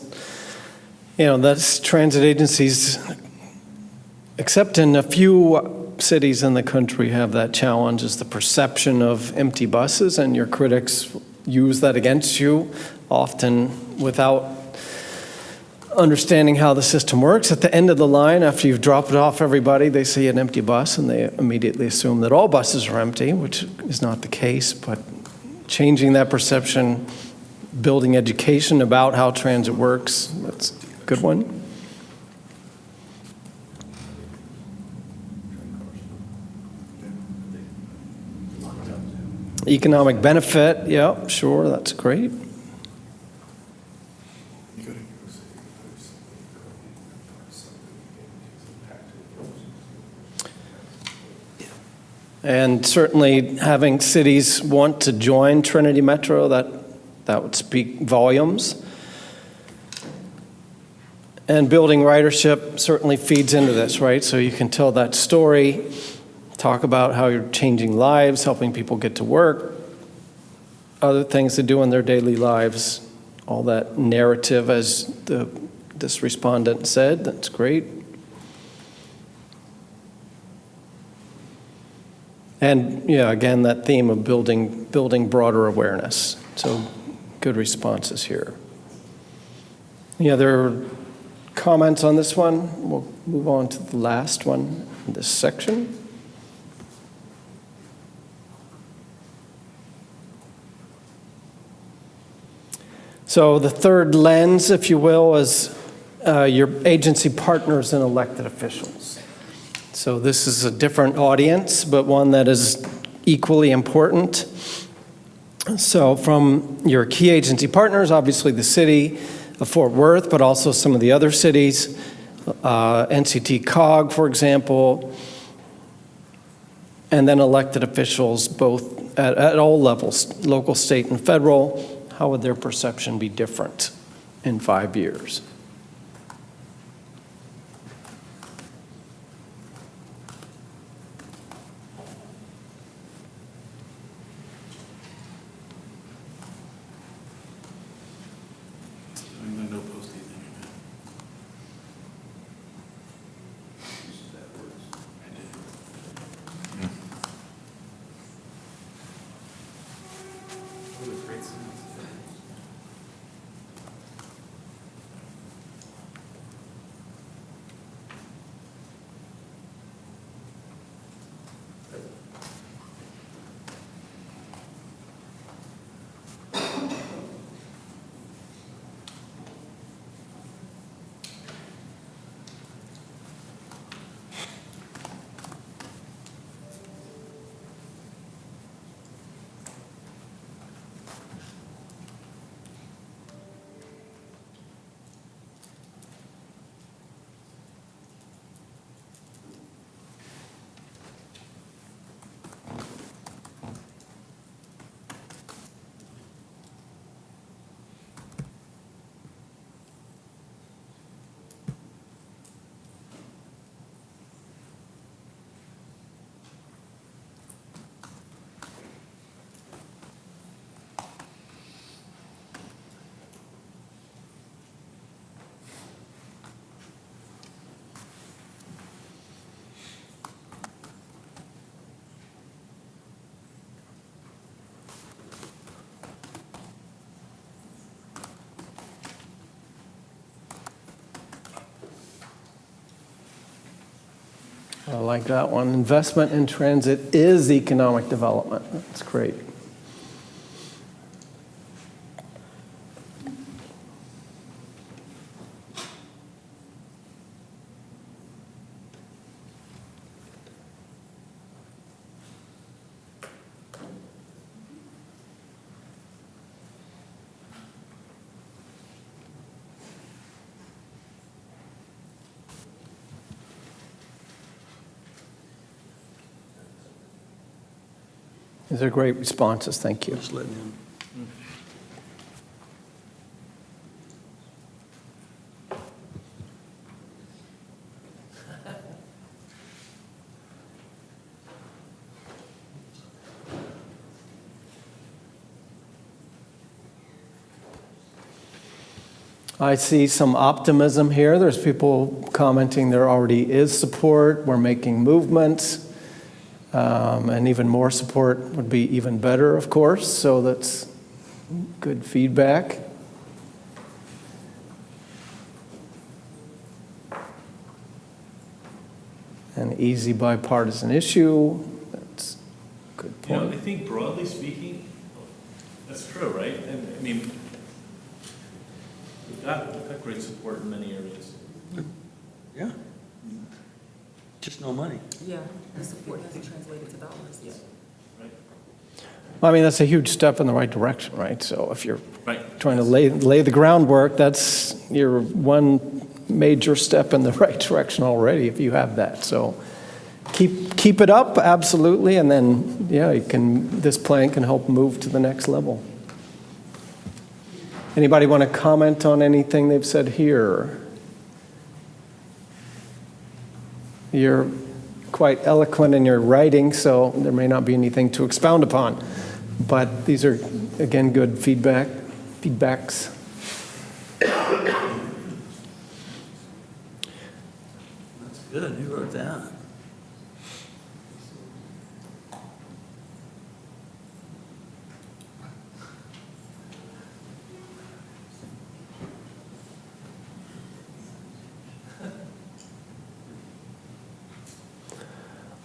that's transit agencies, except in a few cities in the country, have that challenge, is the perception of empty buses, and your critics use that against you, often without understanding how the system works. At the end of the line, after you've dropped off everybody, they see an empty bus, and they immediately assume that all buses are empty, which is not the case, but changing that perception, building education about how transit works, that's a good one. Economic benefit, yeah, sure, that's great. And certainly having cities want to join Trinity Metro, that would speak volumes. And building ridership certainly feeds into this, right? So you can tell that story, talk about how you're changing lives, helping people get to work, other things to do in their daily lives, all that narrative, as this respondent said, that's great. And yeah, again, that theme of building broader awareness. So good responses here. Any other comments on this one? We'll move on to the last one in this section. So the third lens, if you will, is your agency partners and elected officials. So this is a different audience, but one that is equally important. So from your key agency partners, obviously the city of Fort Worth, but also some of the other cities, NCT COG, for example, and then elected officials, both at all levels, local, state, and federal, how would their perception be different in 5 years? I'm gonna no post anything again. I like that one. Investment in transit is economic development. That's great. These are great responses. Thank you. Just letting him. I see some optimism here. There's people commenting there already is support. We're making movements. And even more support would be even better, of course. So that's good feedback. An easy bipartisan issue. That's a good You know, point. I think broadly speaking, that's true, right? And, I mean, we've got great support in many areas. Yeah. Just no money. Yeah, the support hasn't translated to dollars yet. I mean, that's a huge step in the right direction, right? So if you're Right. trying to lay the groundwork, that's your one major step in the right direction already if you have that. So keep it up, absolutely, and then yeah, this plan can help move to the next level. Anybody want to comment on anything they've said here? You're quite eloquent in your writing, so there may not be anything to expound upon. But these are, again, good feedbacks. That's good. Who wrote that?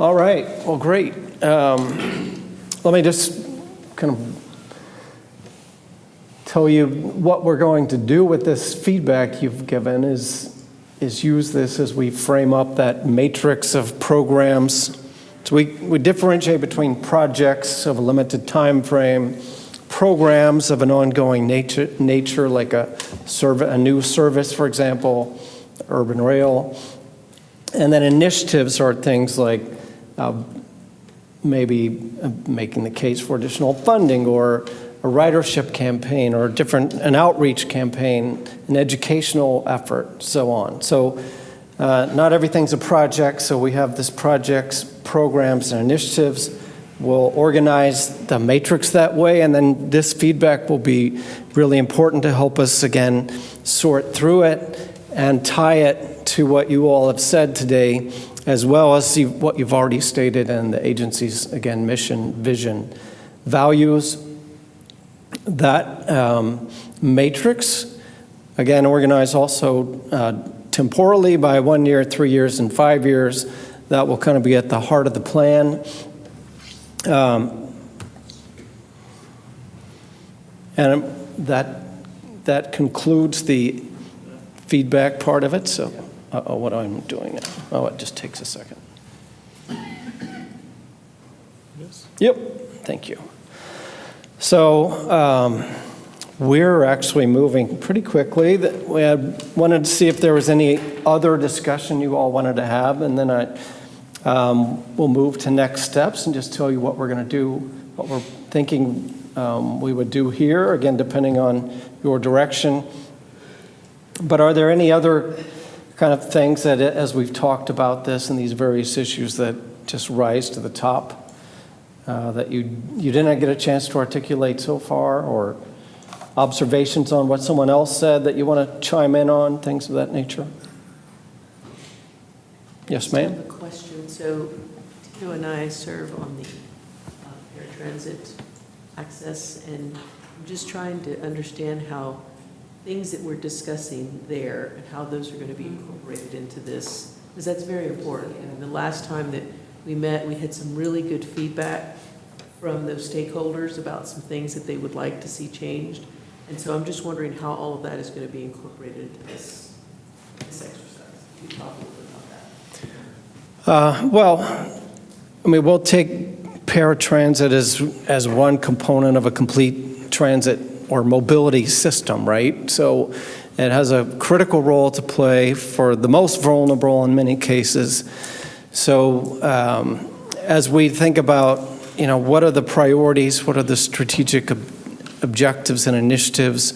All right, well, great. Let me just kind of tell you what we're going to do with this feedback you've given is use this as we frame up that matrix of programs. So we differentiate between projects of a limited time frame, programs of an ongoing nature like a new service, for example, urban rail. And then initiatives are things like maybe making the case for additional funding, or a ridership campaign, or an outreach campaign, an educational effort, so on. So not everything's a project, so we have this projects, programs, and initiatives. We'll organize the matrix that way, and then this feedback will be really important to help us, again, sort through it and tie it to what you all have said today, as well as see what you've already stated in the agency's, again, mission, vision, values. That matrix, again, organized also temporally by 1 year, 3 years, and 5 years. That will kind of be at the heart of the plan. And that concludes the feedback part of it. So, what I'm doing now? Oh, it just takes a second. Yep, thank you. So, we're actually moving pretty quickly. We wanted to see if there was any other discussion you all wanted to have, and then we'll move to next steps and just tell you what we're going to do, what we're thinking we would do here, again, depending on your direction. But are there any other kind of things that, as we've talked about this and these various issues, that just rise to the top that you didn't get a chance to articulate so far, or observations on what someone else said that you want to chime in on, things of that nature? Yes, ma'am? I have a question. So Tito and I serve on the paratransit access, and I'm just trying to understand how things that we're discussing there and how those are going to be incorporated into this, because that's very important. And the last time that we met, we had some really good feedback from those stakeholders about some things that they would like to see changed. And so I'm just wondering how all of that is going to be incorporated into this exercise. Can you talk a little bit about that? Well, I mean, we'll take paratransit as one component of a complete transit or mobility system, right? So it has a critical role to play for the most vulnerable in many cases. So as we think about, what are the priorities, what are the strategic objectives and initiatives,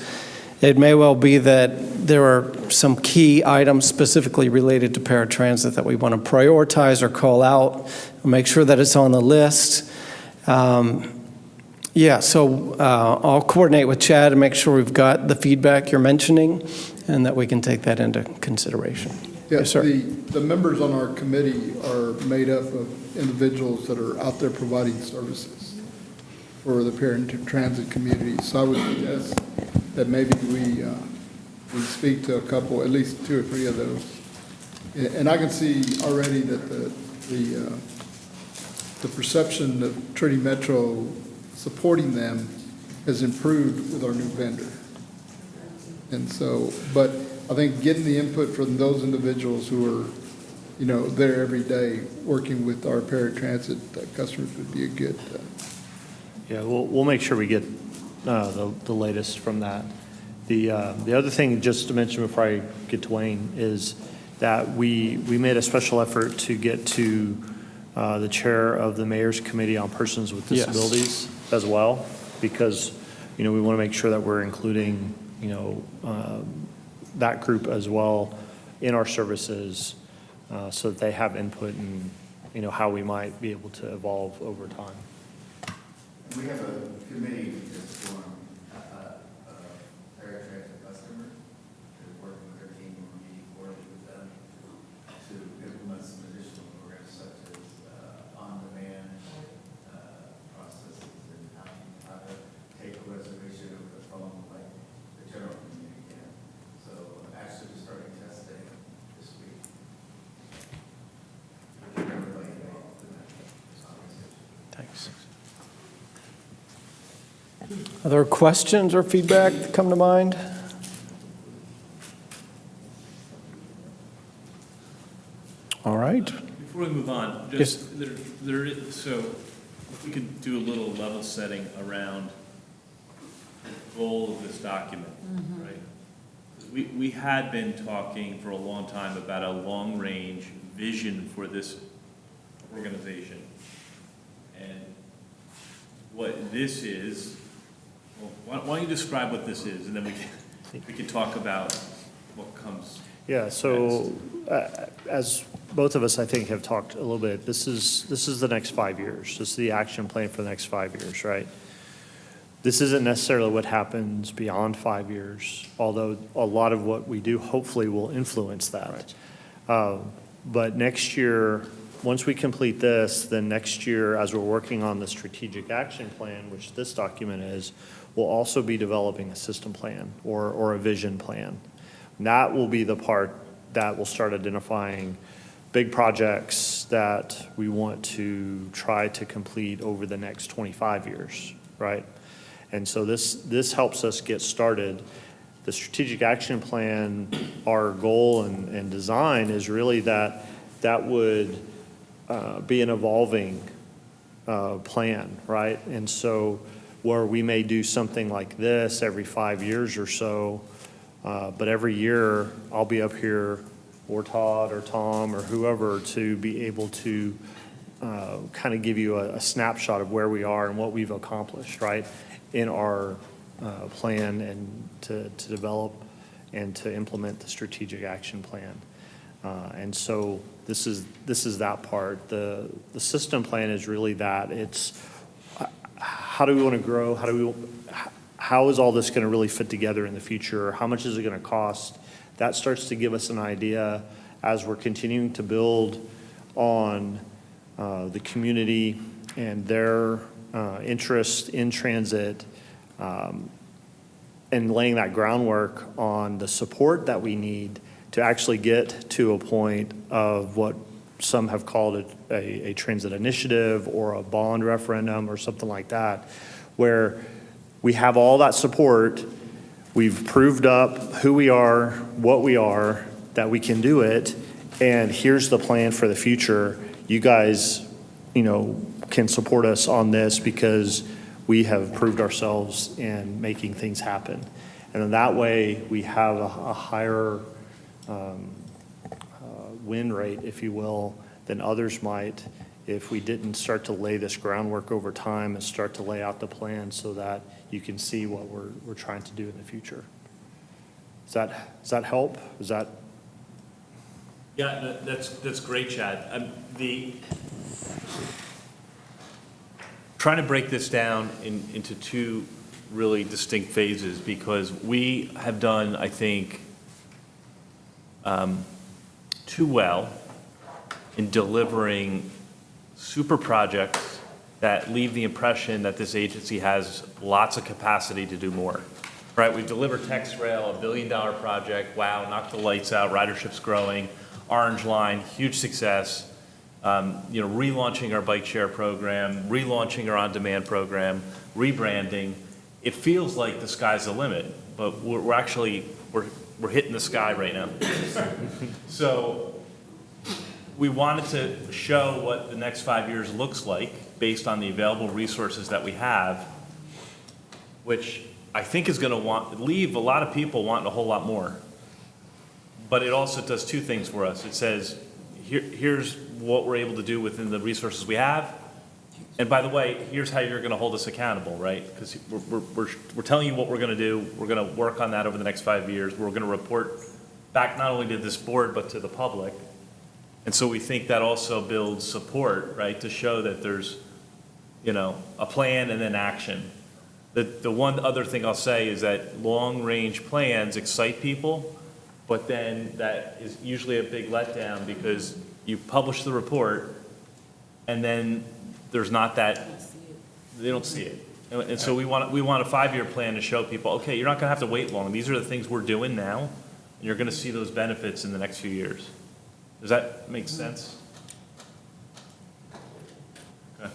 it may well be that there are some key items specifically related to paratransit that we want to prioritize or call out, make sure that it's on the list. So I'll coordinate with Chad and make sure we've got the feedback you're mentioning and that we can take that into consideration. Yes, sir. The members on our committee are made up of individuals that are out there providing services for the paratransit community. So I would suggest that maybe we speak to a couple, at least 2 or 3 of those. And I can see already that the perception of Trinity Metro supporting them has improved with our new vendor. And so, but I think getting the input from those individuals who are, there every day working with our paratransit customers would be a good. Yeah, we'll make sure we get the latest from that. The other thing, just to mention before I get to Wayne, is that we made a special effort to get to the chair of the Mayor's Committee on Persons with Disabilities as well, because, we want to make sure that we're including, that group as well in our services so that they have input in, how we might be able to evolve over time. We have a committee that's formed, paratransit customers, that's working with their team, we're meeting quarterly with them to implement some additional programs such as on-demand processes and how to take a reservation over the phone like the general community can. So actually just starting testing this week. Everybody involved in that conversation. Thanks. Other questions or feedback that come to mind? All right. Before we move on, just so if we could do a little level setting around goal of this document, right? We had been talking for a long time about a long-range vision for this organization. And what this is, well, why don't you describe what this is, and then we can talk about what comes. Yeah, so as both of us, I think, have talked a little bit, this is the next 5 years. This is the action plan for the next 5 years, right? This isn't necessarily what happens beyond 5 years, although a lot of what we do hopefully will influence that. But next year, once we complete this, then next year, as we're working on the strategic action plan, which this document is, we'll also be developing a system plan or a vision plan. And that will be the part that will start identifying big projects that we want to try to complete over the next 25 years, right? And so this helps us get started. The strategic action plan, our goal and design is really that would be an evolving plan, right? And so where we may do something like this every 5 years or so, but every year I'll be up here, or Todd or Tom or whoever, to be able to kind of give you a snapshot of where we are and what we've accomplished, right, in our plan, and to develop and to implement the strategic action plan. And so this is that part. The system plan is really that. It's how do we want to grow? How is all this going to really fit together in the future? How much is it going to cost? That starts to give us an idea as we're continuing to build on the community and their interest in transit, and laying that groundwork on the support that we need to actually get to a point of what some have called a transit initiative or a bond referendum or something like that, where we have all that support, we've proved up who we are, what we are, that we can do it, and here's the plan for the future. You guys, can support us on this because we have proved ourselves in making things happen. And in that way, we have a higher win rate, if you will, than others might if we didn't start to lay this groundwork over time and start to lay out the plan so that you can see what we're trying to do in the future. Does that help? Is that? Yeah, that's great, Chad. Trying to break this down into two really distinct phases, because we have done, I think, too well in delivering super projects that leave the impression that this agency has lots of capacity to do more. Right, we've delivered TexRail, $1 billion project, wow, knocked the lights out, ridership's growing, Orange Line, huge success. Relaunching our bike share program, relaunching our on-demand program, rebranding. It feels like the sky's the limit, but we're actually hitting the sky right now. So we wanted to show what the next 5 years looks like based on the available resources that we have, which I think is going to leave a lot of people wanting a whole lot more. But it also does two things for us. It says, here's what we're able to do within the resources we have. And by the way, here's how you're going to hold us accountable, right? Because we're telling you what we're going to do. We're going to work on that over the next 5 years. We're going to report back not only to this board, but to the public. And so we think that also builds support, right, to show that there's, a plan and then action. The one other thing I'll say is that long-range plans excite people, but then that is usually a big letdown because you publish the report and then there's not that, they don't see it. And so we want a 5-year plan to show people, okay, you're not going to have to wait long. These are the things we're doing now, and you're going to see those benefits in the next few years. Does that make sense? Okay.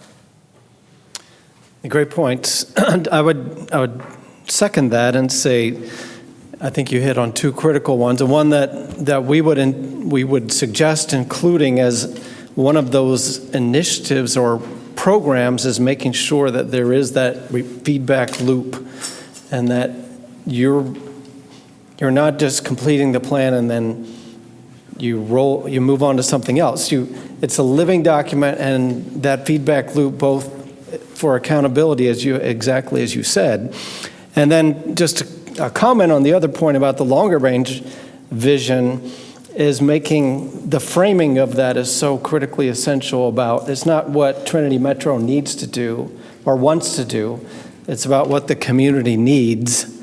Great points. I would second that and say, I think you hit on two critical ones, and one that we would suggest including as one of those initiatives or programs is making sure that there is that feedback loop and that you're not just completing the plan and then you move on to something else. It's a living document, and that feedback loop, both for accountability, exactly as you said. And then just a comment on the other point about the longer range vision is making the framing of that is so critically essential about, it's not what Trinity Metro needs to do or wants to do, it's about what the community needs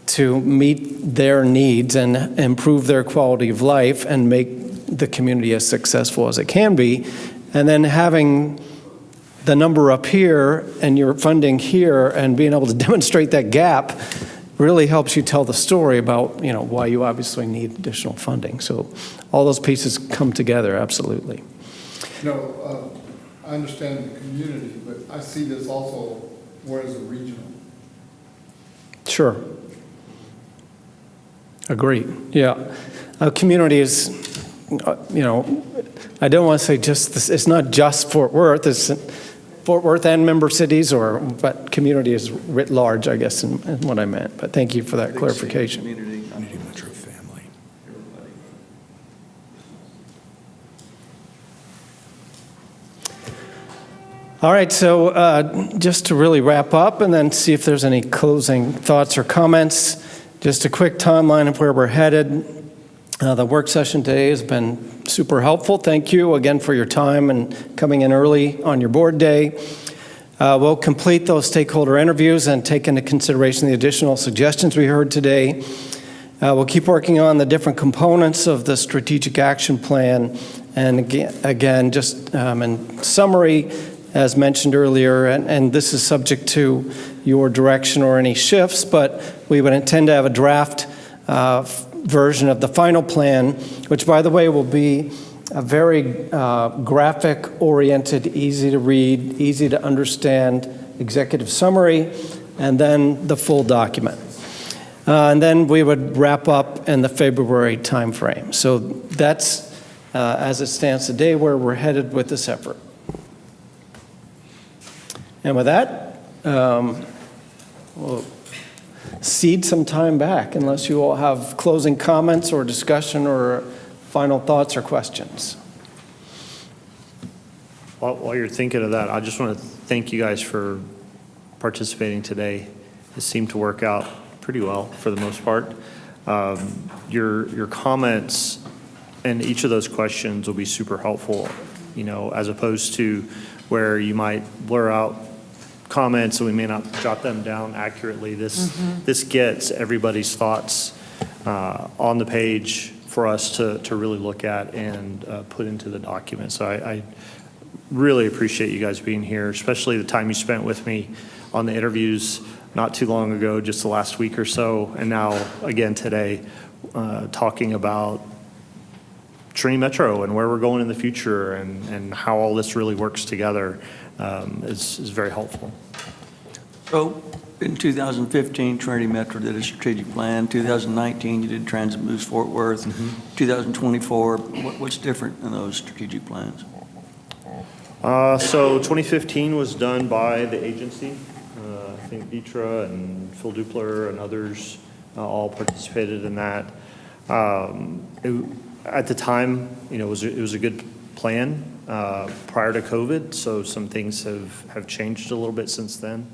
to meet their needs and improve their quality of life and make the community as successful as it can be. And then having the number up here and your funding here and being able to demonstrate that gap really helps you tell the story about, why you obviously need additional funding. So all those pieces come together, absolutely. I understand the community, but I see this also more as a regional. Sure. Agreed. Yeah. A community is, I don't want to say just this, it's not just Fort Worth, it's Fort Worth and member cities, but community is writ large, I guess, in what I meant. But thank you for that clarification. Trinity Metro family. All right, so just to really wrap up and then see if there's any closing thoughts or comments, just a quick timeline of where we're headed. The work session today has been super helpful. Thank you again for your time and coming in early on your board day. We'll complete those stakeholder interviews and take into consideration the additional suggestions we heard today. We'll keep working on the different components of the strategic action plan. And again, just in summary, as mentioned earlier, and this is subject to your direction or any shifts, but we would intend to have a draft version of the final plan, which, by the way, will be a very graphic-oriented, easy to read, easy to understand executive summary, and then the full document. And then we would wrap up in the February timeframe. So that's, as it stands today, where we're headed with this effort. And with that, we'll cede some time back unless you all have closing comments or discussion or final thoughts or questions. While you're thinking of that, I just want to thank you guys for participating today. It seemed to work out pretty well for the most part. Your comments and each of those questions will be super helpful, as opposed to where you might blur out comments and we may not jot them down accurately. This gets everybody's thoughts on the page for us to really look at and put into the document. So I really appreciate you guys being here, especially the time you spent with me on the interviews not too long ago, just the last week or so, and now again today, talking about Trinity Metro and where we're going in the future and how all this really works together is very helpful. So in 2015, Trinity Metro did a strategic plan. 2019, you did Transit Moves Fort Worth. 2024, what's different in those strategic plans? So 2015 was done by the agency. I think Vitra and Phil Dupler and others all participated in that. At the time, it was a good plan prior to COVID, so some things have changed a little bit since then.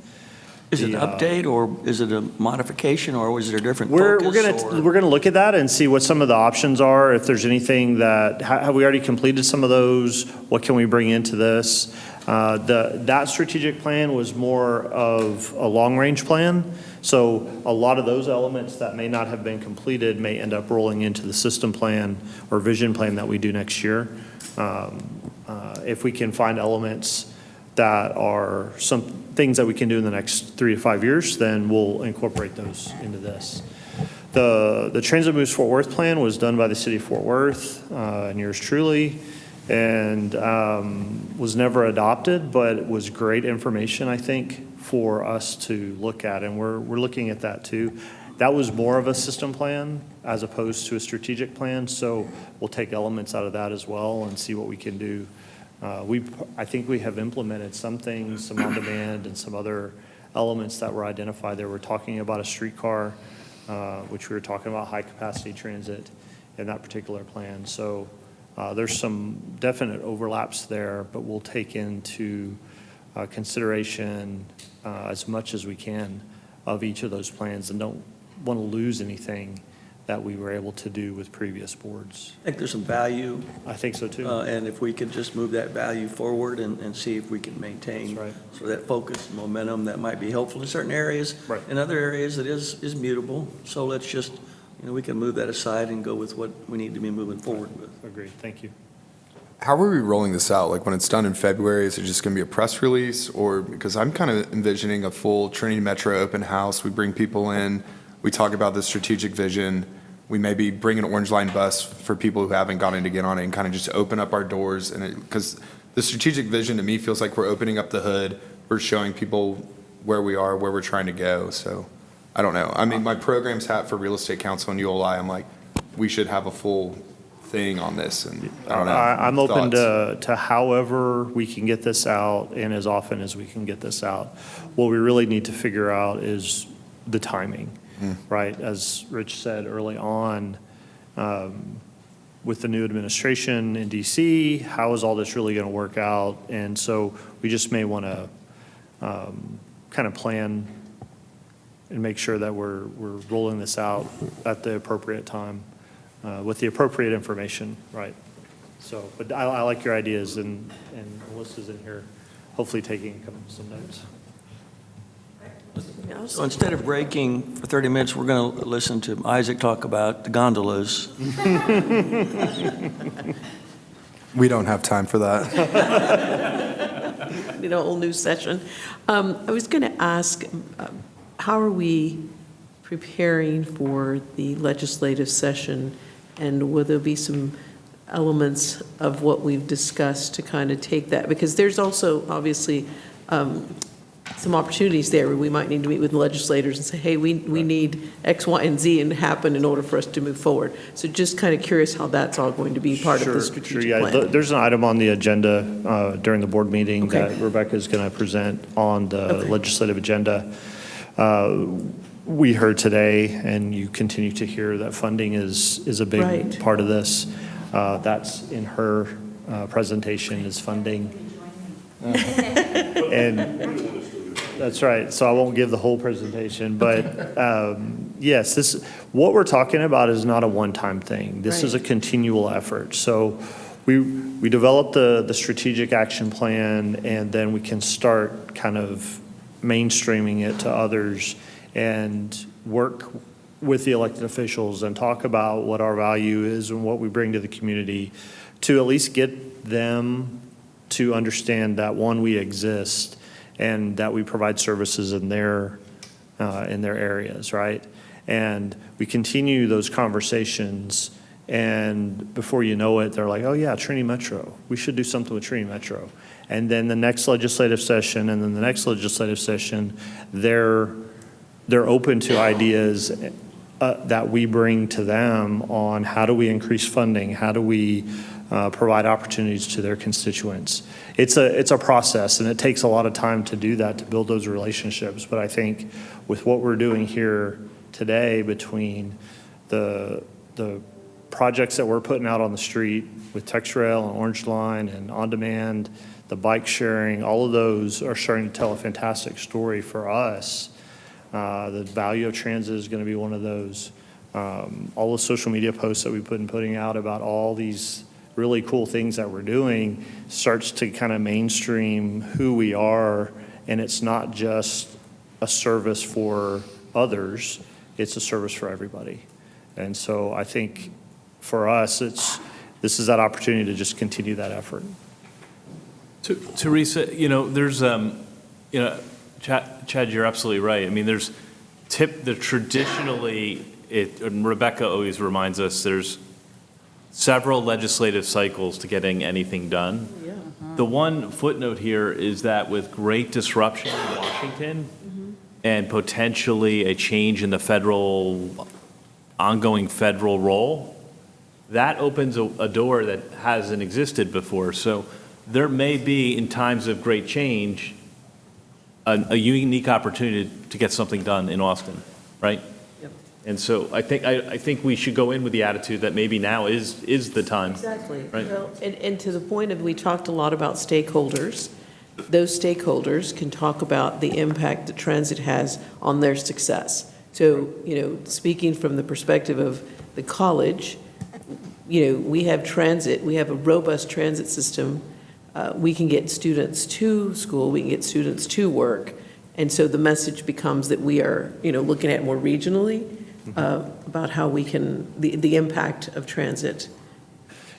Is it an update, or is it a modification, or was it a different We're focus? gonna look at that and see what some of the options are. If there's anything that have we already completed some of those? What can we bring into this? That strategic plan was more of a long-range plan. So a lot of those elements that may not have been completed may end up rolling into the system plan or vision plan that we do next year. If we can find elements that are some things that we can do in the next 3 to 5 years, then we'll incorporate those into this. The Transit Moves Fort Worth plan was done by the city of Fort Worth and yours truly, and was never adopted, but it was great information, I think, for us to look at, and we're looking at that too. That was more of a system plan as opposed to a strategic plan, so we'll take elements out of that as well and see what we can do. I think we have implemented some things, some on-demand and some other elements that were identified there. We're talking about a streetcar, which we were talking about high-capacity transit in that particular plan. So there's some definite overlaps there, but we'll take into consideration as much as we can of each of those plans and don't want to lose anything that we were able to do with previous boards. I think there's some value, I think so too. and if we could just move that value forward and see if we can maintain That's right. so that focus and momentum that might be helpful in certain areas. Right. In other areas, it is mutable. So let's just, we can move that aside and go with what we need to be moving forward with. Agreed, thank you. How are we rolling this out? Like when it's done in February, is it just going to be a press release? Or, because I'm kind of envisioning a full Trinity Metro open house. We bring people in, we talk about the strategic vision. We maybe bring an Orange Line bus for people who haven't gotten to get on it and kind of just open up our doors. And because the strategic vision to me feels like we're opening up the hood. We're showing people where we are, where we're trying to go. So I don't know. I mean, my program's hat for Real Estate Council and ULI, I'm like, we should have a full thing on this, and I don't know. I'm open Thoughts? to however we can get this out and as often as we can get this out. What we really need to figure out is the timing, right? As Rich said early on, with the new administration in DC, how is all this really going to work out? And so we just may want to kind of plan and make sure that we're rolling this out at the appropriate time. With the appropriate information, right? So, but I like your ideas, and Melissa's in here, hopefully taking some notes. So instead of breaking for 30 minutes, we're going to listen to Isaac talk about the gondolas. We don't have time for that. A whole new session. I was going to ask, how are we preparing for the legislative session? And will there be some elements of what we've discussed to kind of take that? Because there's also obviously some opportunities there where we might need to meet with legislators and say, hey, we need X, Y, and Z and happen in order for us to move forward. So just kind of curious how that's all going to be part of the strategic yeah. plan. There's an item on the agenda during the board meeting Okay. that Rebecca's going to present on the Okay. legislative agenda. We heard today, and you continue to hear, that funding is a big Right. part of this. That's in her presentation, is funding. And that's right, so I won't give the whole presentation, but yes, what we're talking about is not a one-time thing. This is a continual effort. So we developed the strategic action plan, and then we can start kind of mainstreaming it to others and work with the elected officials and talk about what our value is and what we bring to the community, to at least get them to understand that, one, we exist and that we provide services in their areas, right? And we continue those conversations, and before you know it, they're like, oh yeah, Trinity Metro, we should do something with Trinity Metro. And then the next legislative session, and then the next legislative session, they're open to ideas that we bring to them on how do we increase funding, how do we provide opportunities to their constituents. It's a process, and it takes a lot of time to do that, to build those relationships. But I think with what we're doing here today, between the projects that we're putting out on the street with TexRail and Orange Line and On Demand, the bike sharing, all of those are starting to tell a fantastic story for us. The value of transit is going to be one of those. All the social media posts that we've been putting out about all these really cool things that we're doing starts to kind of mainstream who we are, and it's not just a service for others, it's a service for everybody. And so I think for us, this is that opportunity to just continue that effort. Teresa, there's, Chad, you're absolutely right. I mean, there's traditionally, and Rebecca always reminds us, there's several legislative cycles to getting anything done. Yeah. The one footnote here is that with great disruption in Washington and potentially a change in the ongoing federal role, that opens a door that hasn't existed before. So there may be, in times of great change, a unique opportunity to get something done in Austin, right? Yep. And so I think we should go in with the attitude that maybe now is the time. Exactly. Right. Well, and to the point of, we talked a lot about stakeholders. Those stakeholders can talk about the impact that transit has on their success. So, speaking from the perspective of the college, we have transit, we have a robust transit system. We can get students to school, we can get students to work. And so the message becomes that we are, looking at more regionally about how we can, the impact of transit.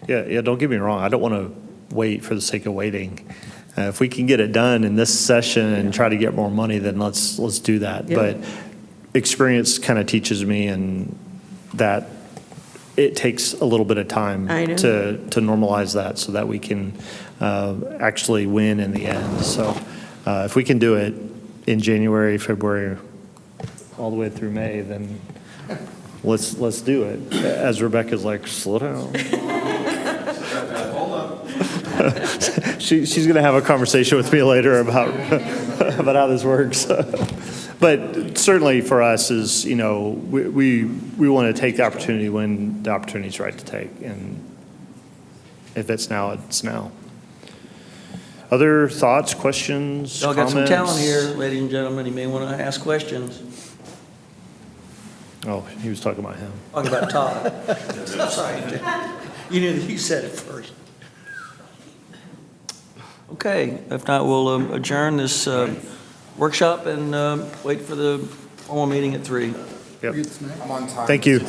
Yeah, don't get me wrong. I don't want to wait for the sake of waiting. If we can get it done in this session and try to get more money, then let's do that. Yeah. But experience kind of teaches me and that it takes a little bit of time I know. to normalize that so that we can actually win in the end. So if we can do it in January, February, all the way through May, then let's do it. As Rebecca's like, slow down. She's going to have a conversation with me later about how this works. But certainly for us is, we want to take the opportunity when the opportunity is right to take. And if it's now, it's now. Other thoughts, questions, Y'all got comments? some talent here, ladies and gentlemen. You may want to ask questions. Oh, he was talking about him. Talking about Todd. Sorry. You knew that you said it first. Okay, if not, we'll adjourn this workshop and wait for the formal meeting at 3. Yep. We get snack? I'm on time. Thank you.